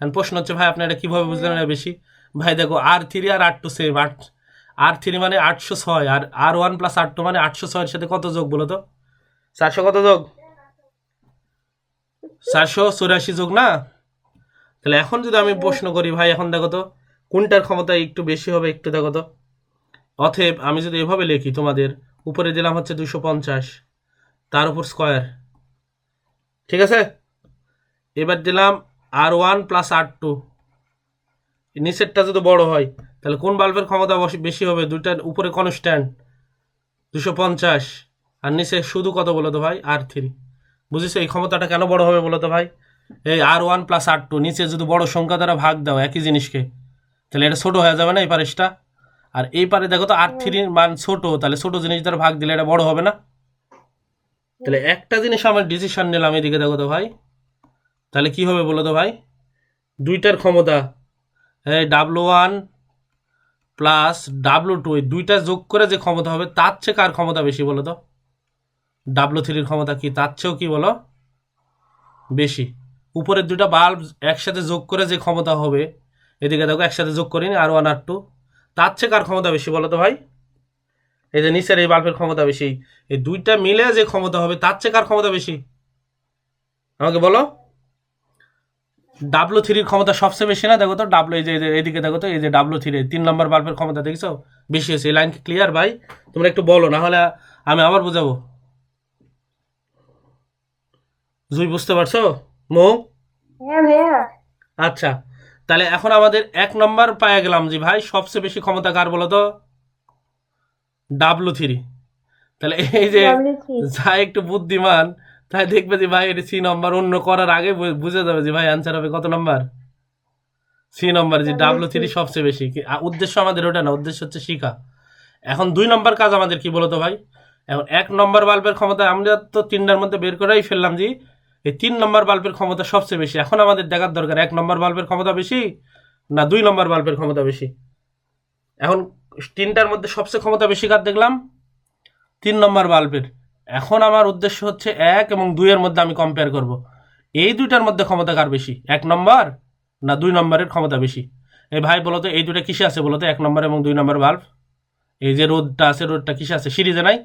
এখন প্রশ্ন হচ্ছে ভাই আপনি এটা কিভাবে বুঝলেন এটা বেশি। ভাই দেখো R3 আর R2 সেম, R3 মানে 806, আর R1 প্লাস R2 মানে 806 এর সাথে কত যোগ বলো তো, 400 কত যোগ 484 যোগ না। তাহলে এখন যদি আমি প্রশ্ন করি ভাই, এখন দেখো তো কোনটার ক্ষমতা একটু বেশি হবে একটু দেখো তো। অতএব আমি যদি এভাবে লিখি, তোমাদের উপরে দিলাম হচ্ছে 250, তার উপর স্কোয়ার, ঠিক আছে। এবার দিলাম R1 প্লাস R2, নিচেরটা যদি বড় হয় তাহলে কোন বাল্বের ক্ষমতা বেশি হবে, দুইটার উপরে কনস্ট্যান্ট 250, আর নিচে শুধু কত বলো তো ভাই R3। বুঝেছো এই ক্ষমতাটা কেন বড় হবে বলো তো ভাই, এই R1 প্লাস R2 নিচে যদি বড় সংখ্যা দ্বারা ভাগ দাও একই জিনিসকে, তাহলে এটা ছোট হয়ে যাবে না এই পারেসটা। আর এই পারে দেখো তো R3 মান ছোট, তাহলে ছোট জিনিস দ্বারা ভাগ দিলে এটা বড় হবে না। তাহলে একটা জিনিস আমার ডিসিশন নিলাম, এদিকে দেখো তো ভাই, তাহলে কি হবে বলো তো ভাই, দুইটার ক্ষমতা এই W1 প্লাস W2 এই দুইটা যোগ করে যে ক্ষমতা হবে তার চেয়ে কার ক্ষমতা বেশি বলো তো, W3 এর ক্ষমতা কি তার চেয়েও কি বলো বেশি। উপরের দুইটা বাল্ব একসাথে যোগ করে যে ক্ষমতা হবে, এদিকে দেখো একসাথে যোগ করিনি R1 R2, তার চেয়ে কার ক্ষমতা বেশি বলো তো ভাই? এই যে নিচের এই বাল্বের ক্ষমতা বেশি, এই দুইটা মিলে যে ক্ষমতা হবে তার চেয়ে কার ক্ষমতা বেশি আমাকে বলো। W3 এর ক্ষমতা সবচেয়ে বেশি না? দেখো তো ডাব্লু, এই যে এইদিকে দেখো তো, এই যে W3 3 নম্বর বাল্বের ক্ষমতা দেখছো বেশি হয়েছে। এই লাইন কি ক্লিয়ার ভাই? তোমরা একটু বলো, না হলে আমি আবার বুঝাবো। জুই বুঝতে পারছো? মো, হ্যাঁ ভাইয়া। আচ্ছা, তাহলে এখন আমাদের 1 নম্বর পাওয়া গেলাম যে ভাই সবচেয়ে বেশি ক্ষমতা কার বলো তো? W3। তাহলে এই যে W3। যা একটু বুদ্ধিমান তাই দেখবে যে ভাই এটা C নম্বর, অন্য করার আগে বুঝে যাবে যে ভাই অ্যান্সার হবে কত নম্বর? C নম্বর, যে W3 W3। সবচেয়ে বেশি। উদ্দেশ্য আমাদের ওটা না, উদ্দেশ্য হচ্ছে শিখা। এখন 2 নম্বর কাজ আমাদের কি বলতো ভাই? এখন 1 নম্বর বাল্বের ক্ষমতা আমরা তো 3টার মধ্যে বের করেই ফেললাম যে এই 3 নম্বর বাল্বের ক্ষমতা সবচেয়ে বেশি। এখন আমাদের দেখার দরকার 1 নম্বর বাল্বের ক্ষমতা বেশি না 2 নম্বর বাল্বের ক্ষমতা বেশি। এখন 3টার মধ্যে সবচেয়ে ক্ষমতা বেশি কার দেখলাম? 3 নম্বর বাল্বের। এখন আমার উদ্দেশ্য হচ্ছে 1 এবং 2 এর মধ্যে আমি কম্পেয়ার করব। এই দুইটার মধ্যে ক্ষমতা কার বেশি, 1 নম্বর না 2 নম্বরের ক্ষমতা বেশি? এই ভাই বলো তো এই দুইটা কিসে আছে বলো তো, 1 নম্বর এবং 2 নম্বর বাল্ব? এই যে রোদটা আছে, রোদটা কিসে আছে? সিরিজে নাই?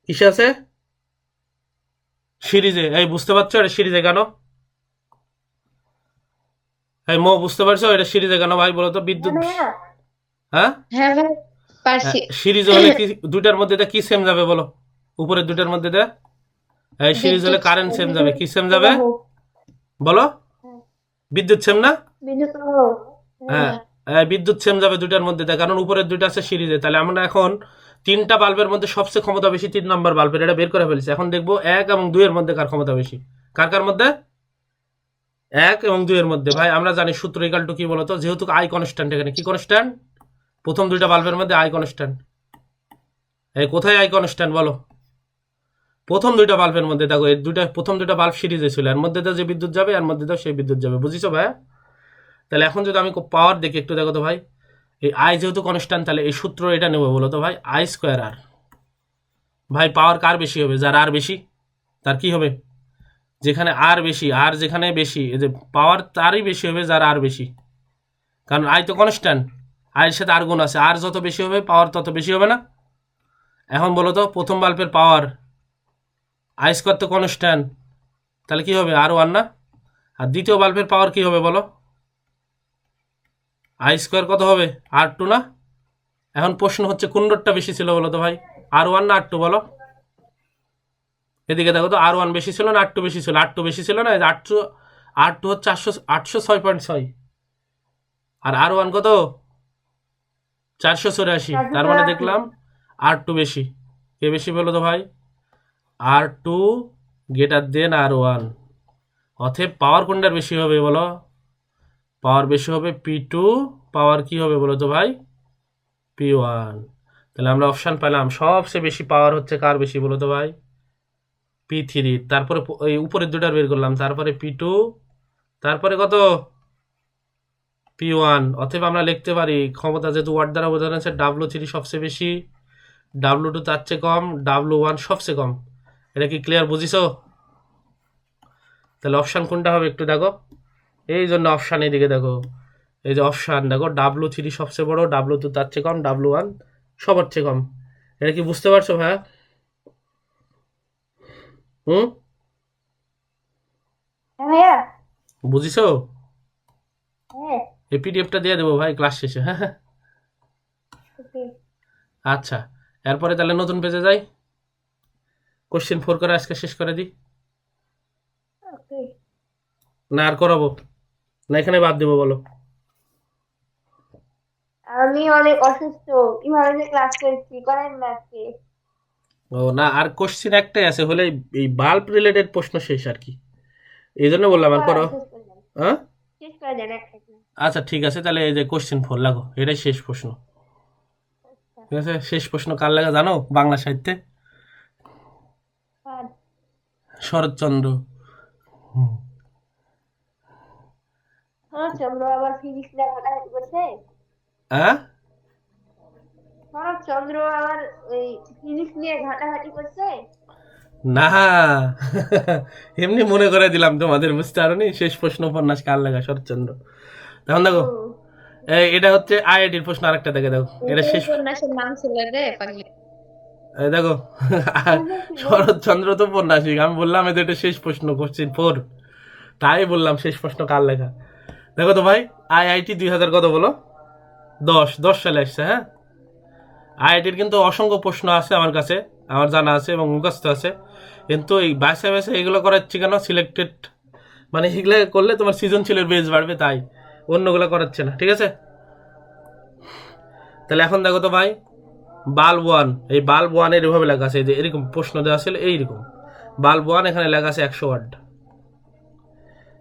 কিসে আছে? সিরিজে। এই বুঝতে পারছো এটা সিরিজে কেন? এই মো বুঝতে পারছো এটা সিরিজে কেন ভাই বলো তো? হ্যাঁ বিদ্যুৎ, ভাইয়া। হ্যাঁ হ্যাঁ ভাই, পারছি। সিরিজে হলে কি দুইটার মধ্যে দিয়ে কি সেম যাবে বলো? উপরের দুইটার মধ্যে দিয়ে এই সিরিজ হলে বিদ্যুৎ। কারেন্ট সেম যাবে, বিদ্যুৎ কি সেম যাবে প্রবাহ। বলো? হ্যাঁ, বিদ্যুৎ সেম না? বিদ্যুৎ প্রবাহ। হ্যাঁ, হ্যাঁ। বিদ্যুৎ সেম যাবে দুইটার মধ্যে দিয়ে, কারণ উপরের দুইটা আছে সিরিজে। তাহলে আমরা এখন 3টা বাল্বের মধ্যে সবচেয়ে ক্ষমতা বেশি 3 নম্বর বাল্বের, এটা বের করে ফেলেছি। এখন দেখবো 1 এবং 2 এর মধ্যে কার ক্ষমতা বেশি। কার কার মধ্যে? 1 এবং 2 এর মধ্যে। ভাই আমরা জানি সূত্র ইকাল টু কি বলতো, যেহেতু আই কনস্ট্যান্ট, এখানে কি কনস্ট্যান্ট? প্রথম দুইটা বাল্বের মধ্যে আই কনস্ট্যান্ট। এই কোথায় আই কনস্ট্যান্ট বলো? প্রথম দুইটা বাল্বের মধ্যে। দেখো এই দুইটা প্রথম দুইটা বাল্ব সিরিজে ছিল, এর মধ্যে যে বিদ্যুৎ যাবে এর মধ্যে সেই বিদ্যুৎ যাবে। বুঝিছো ভাই? তাহলে এখন যদি আমি পাওয়ার দেখি একটু, দেখো তো ভাই, এই আই যেহেতু কনস্ট্যান্ট, তাহলে এই সূত্র এটা নেবো বলো তো ভাই, আই স্কোয়ার আর। ভাই পাওয়ার কার বেশি হবে? যার আর বেশি তার কি হবে? যেখানে আর বেশি, আর যেখানে বেশি, এই যে পাওয়ার তারই বেশি হবে যার আর বেশি, কারণ আই তো কনস্ট্যান্ট, আয়ের সাথে আর গুণ আছে, আর যত বেশি হবে পাওয়ার তত বেশি হবে না? এখন বলো তো প্রথম বাল্বের পাওয়ার আই স্কোয়ার তো কনস্ট্যান্ট, তাহলে কি হবে? R1 না? আর দ্বিতীয় বাল্বের পাওয়ার কি হবে বলো? আই স্কোয়ার কত হবে? R2 না? এখন প্রশ্ন হচ্ছে কোনটা বেশি ছিল বলো তো ভাই, R1 না R2 বলো? এদিকে দেখো তো, R1 বেশি ছিল না R2 বেশি ছিল? R2 বেশি ছিল না? R2 হচ্ছে 806.6, আর R1 কত? 484। তার মানে 484। দেখলাম R2 বেশি। কে বেশি বলো তো ভাই? R2 greater than R1। অতএব পাওয়ার কোনটার বেশি হবে বলো? পাওয়ার বেশি হবে P2, পাওয়ার কি হবে বলো তো ভাই? P1। তাহলে আমরা অপশান পেলাম সবচেয়ে বেশি পাওয়ার হচ্ছে কার বেশি বলো তো ভাই? P3। তারপরে এই উপরের দুটার বের করলাম, তারপরে P2, তারপরে কত? P1। অতএব আমরা লিখতে পারি ক্ষমতা যেহেতু ওয়াট দ্বারা বোঝানো হচ্ছে, W3 সবচেয়ে বেশি, W2 তার চেয়ে কম, W1 সবচেয়ে কম। এটা কি ক্লিয়ার? বুঝিছো? তাহলে অপশান কোনটা হবে একটু দেখো। এই জন্য অপশান এদিকে দেখো, এই যে অপশান দেখো, W3 সবচেয়ে বড়, W2 তার চেয়ে কম, W1 সবার চেয়ে কম। এটা কি বুঝতে পারছো ভাইয়া? হুম, হ্যাঁ ভাইয়া। বুঝিছো? হ্যাঁ। এই পিডিএফটা দিয়ে দেবো ভাই ক্লাস শেষে, হ্যাঁ হ্যাঁ। ওকে। আচ্ছা, এরপরে তাহলে নতুন পেজে যাই, কোশ্চেন 4 করে আজকে শেষ করে দিই, ওকে। না আর করাবো, না এখানে বাদ দেবো বলো? আমি অনেক অসুস্থ, কিভাবে যে ক্লাস করেছি করেন না আজকে। ও না, আর কোশ্চেন একটাই আছে, হলে এই বাল্ব রিলেটেড প্রশ্ন শেষ আর কি, এই জন্য বললাম আর করো। শেষ করে দেন। হ্যাঁ, শেষ করে দেন একটা একটা। আচ্ছা ঠিক আছে, তাহলে এই যে কোশ্চেন 4 লাগো, এটাই শেষ প্রশ্ন। আচ্ছা। ঠিক আছে, শেষ প্রশ্ন কার লাগা জানো বাংলা সাহিত্যে? আর শরৎচন্দ্র। হুম। শরৎচন্দ্র আবার ফিজিক্স নিয়ে ঘাটাঘাটি করছে। হ্যাঁ, শরৎচন্দ্র আবার ওই ফিজিক্স নিয়ে ঘাটাঘাটি করছে। না এমনি মনে করে দিলাম তোমাদের, বুঝতে পারোনি? শেষ প্রশ্ন উপন্যাস কার লেখা? শরৎচন্দ্র। তখন দেখো এটা হচ্ছে আইআইটির প্রশ্ন। আরেকটা দেখে দেখো, এটা শেষ। উপন্যাসের নাম ছিল রে পাগলি। এই দেখো শরৎচন্দ্র তো উপন্যাসিক, আমি বললাম এটা শেষ প্রশ্ন, কোশ্চিন 4, তাই বললাম শেষ প্রশ্ন কার লেখা। দেখো তো ভাই, আইআইটি 2000 কত বলো, 10 সালে আসছে। হ্যাঁ, আইআইটির কিন্তু অসংখ্য প্রশ্ন আছে আমার কাছে, আমার জানা আছে এবং মুখস্থ আছে, কিন্তু এই বাসে বাসে এগুলো করাচ্ছি কেন? সিলেক্টেড, মানে এগুলো করলে তোমার সৃজনশীলের বেজ বাড়বে, তাই অন্যগুলো করাচ্ছে না। ঠিক আছে, তাহলে এখন দেখো তো ভাই, বাল্ব 1, এই বাল্ব 1-এর এভাবে লেখা আছে, এই যে এরকম প্রশ্ন দেওয়া ছিল এইরকম। বাল্ব 1 এখানে লেখা আছে 100 ওয়াট,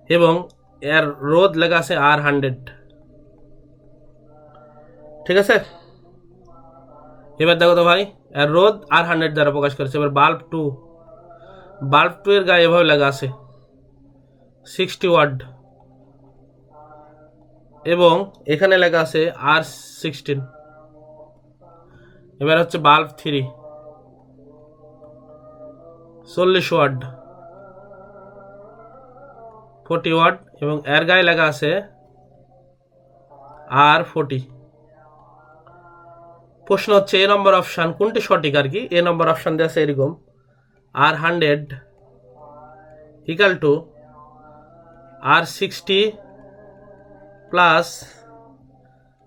এবং এর রোধ লেখা আছে R100। ঠিক আছে, এবার দেখো তো ভাই, এর রোধ R100 দ্বারা প্রকাশ করেছে। এবার বাল্ব 2 এর গায়ে এভাবে লেখা আছে 60 ওয়াট, এবং এখানে লেখা আছে R16। এবার হচ্ছে বাল্ব 3, 40 ওয়াট, 40 ওয়াট, এবং এর গায়ে লেখা আছে R40। প্রশ্ন হচ্ছে এ নম্বর অপশান কোনটি সঠিক আর কি। এ নম্বর অপশান দেওয়া আছে এরকম, R100 equal to R60 plus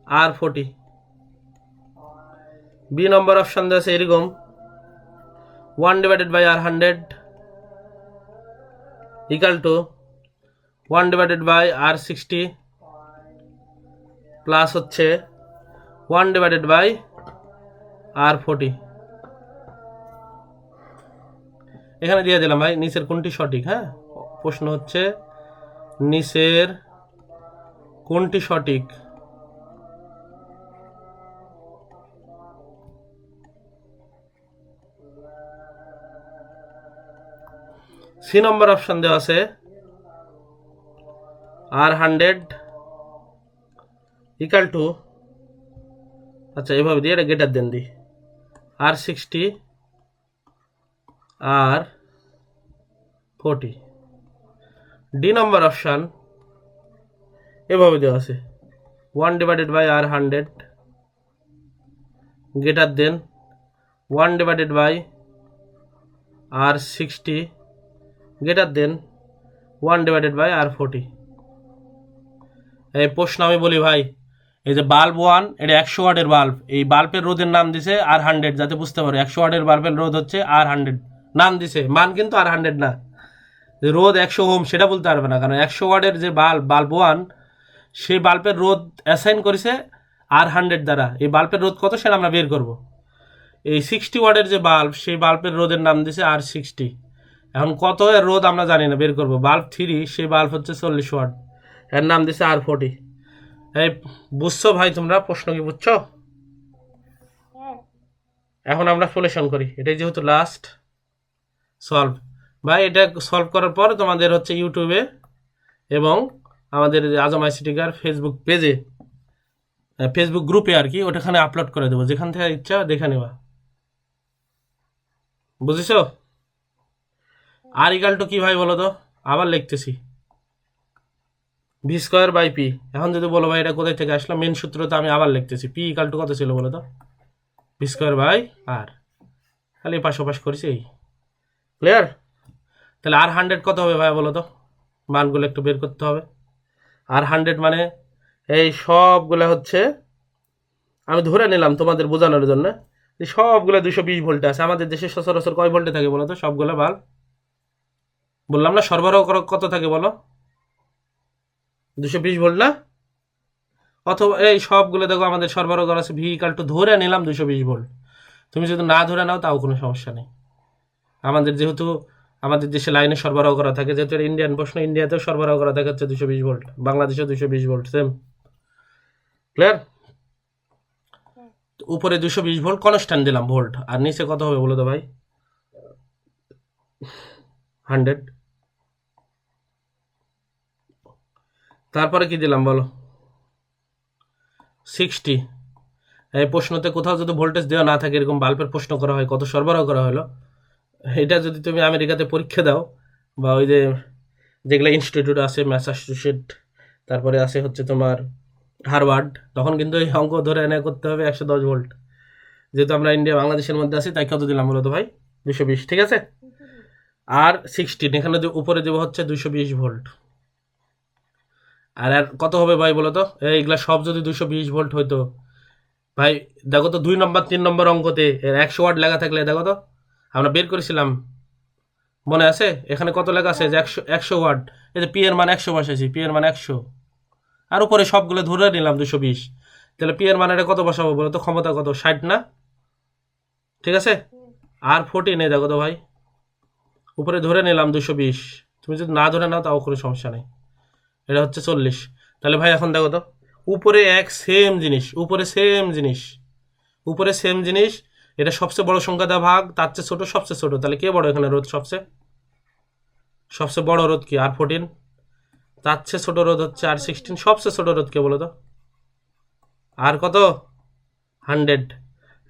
R40। B number option দেওয়া আছে এরকম, 1/R100 equal to 1/R60 plus হচ্ছে 1/R40। এখানে দিয়ে দিলাম ভাই, নিচের কোনটি সঠিক। হ্যাঁ, প্রশ্ন হচ্ছে নিচের কোনটি সঠিক। সি নম্বর অপশন দেওয়া আছে R100 ইকাল টু, আচ্ছা এভাবে দিয়ে এটা গেটার দেন দিই, R60 R40। ডি নম্বর অপশান এভাবে দেওয়া আছে 1/R100 গেটার দেন 1/R60 গেটার দেন 1/R40। এই প্রশ্ন আমি বলি ভাই, এই যে বাল্ব 1, এটা 100 ওয়াটের বাল্ব, এই বাল্বের রোধের নাম দিছে R100, যাতে বুঝতে পারো 100 ওয়াটের বাল্বের রোধ হচ্ছে R100, নাম দিছে, মান কিন্তু R100 না। রোধ 100 ওহম সেটা বলতে পারবে না, কারণ 100 ওয়াটের যে বাল্ব 1, সেই বাল্বের রোধ অ্যাসাইন করেছে R100 দ্বারা। এই বাল্বের রোধ কত সেটা আমরা বের করব। এই 60 ওয়াটের যে বাল্ব, সেই বাল্বের রোধের নাম দিছে R60। এখন কত এর রোধ আমরা জানি না, বের করব। বাল্ব 3, সেই বাল্ব হচ্ছে 40 ওয়াট, এর নাম দিছে R40। এই বুঝছো ভাই তোমরা? প্রশ্ন কি বুঝছো? হ্যাঁ এখন আমরা সলিউশন করি, এটাই যেহেতু লাস্ট সলভ। ভাই এটা সলভ করার পর তোমাদের হচ্ছে ইউটিউবে এবং আমাদের আজম আইসিটিকার ফেসবুক পেজে, ফেসবুক গ্রুপে আর কি, ওটাখানে আপলোড করে দেবো, যেখান থেকে ইচ্ছা দেখে নেবা। বুঝেছো? আর ইকাল টু কি ভাই বলো তো? আবার লিখতেছি, V²/P। এখন যদি বলো ভাই এটা কোথায় থেকে আসলো, মেন সূত্র তো আমি আবার লিখতেছি, P ইকাল টু কত ছিল বলো তো? V²/R। খালি পাশ ওপাশ করেছি, এই ক্লিয়ার? তাহলে R100 কত হবে ভাই বলো তো? মানগুলো একটু বের করতে হবে। R100 মানে এই সবগুলো হচ্ছে, আমি ধরে নিলাম তোমাদের বোঝানোর জন্য, যে সবগুলো 220 ভোল্টে আছে। আমাদের দেশে সচরাচর কয় ভোল্টে থাকে বলো তো সবগুলো বাল্ব? বললাম না সরবরাহ কত থাকে বলো, 220 ভোল্ট না? অথবা এই সবগুলো দেখো আমাদের সরবরাহ করা আছে V ইকাল টু, ধরে নিলাম 220 ভোল্ট। তুমি যদি না ধরে নাও তাও কোনো সমস্যা নেই। আমাদের যেহেতু আমাদের দেশে লাইনে সরবরাহ করা থাকে, যেহেতু ইন্ডিয়ান প্রশ্ন, ইন্ডিয়াতেও সরবরাহ করা থাকে হচ্ছে 220 ভোল্ট, বাংলাদেশেও 220 ভোল্ট, সেম। ক্লিয়ার? উপরে 220 ভোল্ট কনস্ট্যান্ট দিলাম ভোল্ট, আর নিচে কত হবে বলো তো ভাই? 100। তারপরে কি দিলাম বলো? 60। এই প্রশ্নতে কোথাও যদি ভোল্টেজ দেওয়া না থাকে, এরকম বাল্বের প্রশ্ন করা হয় কত সরবরাহ করা হলো, এটা যদি তুমি আমেরিকাতে পরীক্ষা দাও বা ওই যে যেগুলো ইনস্টিটিউট আছে ম্যাসাচুসেট, তারপরে আছে হচ্ছে তোমার হারভার্ড, তখন কিন্তু এই অঙ্ক ধরে এনে করতে হবে 110 ভোল্ট। যেহেতু আমরা ইন্ডিয়া বাংলাদেশের মধ্যে আছি তাই কত দিলাম বলো তো ভাই? 220, ঠিক আছে। আর 16 এখানে উপরে দেবো হচ্ছে 220 ভোল্ট। আর আর কত হবে ভাই বলো তো? এইগুলা সব যদি 220 ভোল্ট হইতো ভাই, দেখো তো 2 নম্বর 3 নম্বর অঙ্কতে এর 100 ওয়াট লেখা থাকলে দেখো তো, আমরা বের করেছিলাম, মনে আছে? এখানে কত লেখা আছে যে 100 ওয়াট। এই যে পি এর মান 100 বসাইছি, পি এর মান 100, আর উপরে সবগুলো ধরে নিলাম 220। তাহলে পি এর মান এটা কত বসাবো বলো তো? ক্ষমতা কত? 60 না? ঠিক আছে। আর 14 নেই দেখো তো ভাই, উপরে ধরে নিলাম 220, তুমি যদি না ধরে নাও তাও কোনো সমস্যা নেই, এটা হচ্ছে 40। তাহলে ভাই এখন দেখো তো, উপরে এক সেম জিনিস, উপরে সেম জিনিস, উপরে সেম জিনিস, এটা সবচেয়ে বড় সংখ্যা দেওয়া ভাগ তার চেয়ে ছোট, সবচেয়ে ছোট, তাহলে কে বড় এখানে? রোধ সবচেয়ে সবচেয়ে বড় রোধ কি? R14। তার চেয়ে ছোট রোধ হচ্ছে R16। সবচেয়ে ছোট রোধ কে বলো তো? আর কত? 100।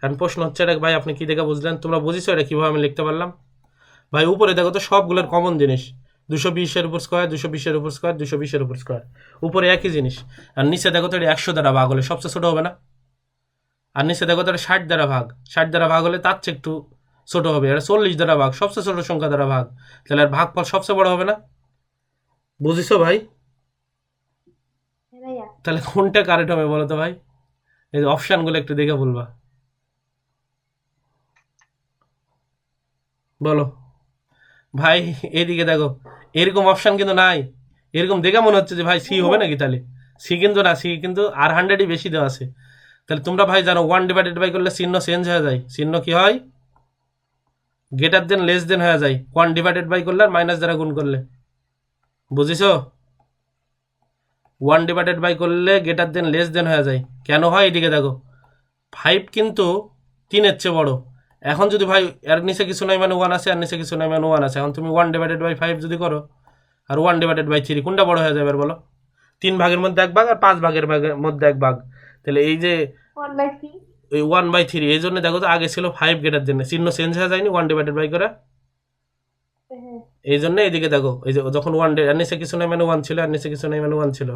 এখন প্রশ্ন হচ্ছে এটা ভাই আপনি কি দেখে বুঝলেন? তোমরা বুঝিছো এটা কিভাবে আমি লিখতে পারলাম? ভাই উপরে দেখো তো সবগুলোর কমন জিনিস, 220-এর উপর স্কোয়ার, 220-এর উপর স্কোয়ার, 220-এর উপর স্কোয়ার, উপরে একই জিনিস। আর নিচে দেখো তো এটা 100 দ্বারা ভাগ হলে সবচেয়ে ছোট হবে না? আর নিচে দেখো তো এটা 60 দ্বারা ভাগ, 60 দ্বারা ভাগ হলে তার চেয়ে একটু ছোট হবে। এটা 40 দ্বারা ভাগ, সবচেয়ে ছোট সংখ্যা দ্বারা ভাগ, তাহলে আর ভাগফল সবচেয়ে বড় হবে না? বুঝিছো ভাই? হ্যাঁ ভাইয়া। তাহলে কোনটা কারেক্ট হবে বলো তো ভাই? এই যে অপশানগুলো একটু দেখে বলবা, বলো ভাই। এইদিকে দেখো, এরকম অপশান কিন্তু নাই। এরকম দেখে মনে হচ্ছে যে ভাই সি হবে নাকি? তাহলে সি কিন্তু না, সি কিন্তু আর 100ই বেশি দেওয়া আছে। তাহলে তোমরা ভাই জানো 1/বাই করলে চিহ্ন চেঞ্জ হয়ে যায়, চিহ্ন কি হয়? গ্রেটার দেন লেস দেন হয়ে যায় 1/বাই করলে আর মাইনাস দ্বারা গুণ করলে। বুঝিছো? 1/বাই করলে গ্রেটার দেন লেস দেন হয়ে যায়। কেন হয়? এদিকে দেখো, 5 কিন্তু 3-এর চেয়ে বড়। এখন যদি ভাই এর নিচে কিছু নাই মানে 1 আছে, আর নিচে কিছু নাই মানে 1 আছে, এখন তুমি 1/5 যদি করো আর 1/3, কোনটা বড় হয়ে যাবে বলো? 3 ভাগের মধ্যে 1 ভাগ আর 5 ভাগের মধ্যে 1 ভাগ। তাহলে এই যে 1/3। ওই 1/3, এই জন্য দেখো তো আগে ছিল 5 গ্রেটার দেন, চিহ্ন চেঞ্জ হয়ে যায়নি 1/বাই করে। হ্যাঁ। এই জন্য এইদিকে দেখো, এই যে যখন আর নিচে কিছু নাই মানে 1 ছিল, আর নিচে কিছু নাই মানে 1 ছিল,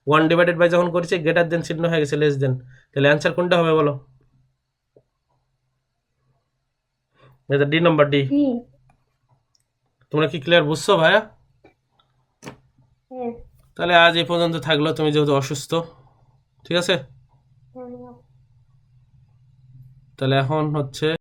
1/বাই যখন করেছি গ্রেটার দেন চিহ্ন হয়ে গেছে লেস দেন। তাহলে অ্যান্সার কোনটা হবে বলো? এটা ডি নাম্বার, ডি। জি। তোমরা কি ক্লিয়ার বুঝছো ভাইয়া? হ্যাঁ। তাহলে আজ এই পর্যন্ত থাকলো, তুমি যেহেতু অসুস্থ, ঠিক আছে। হ্যাঁ ভাইয়া। তাহলে এখন হচ্ছে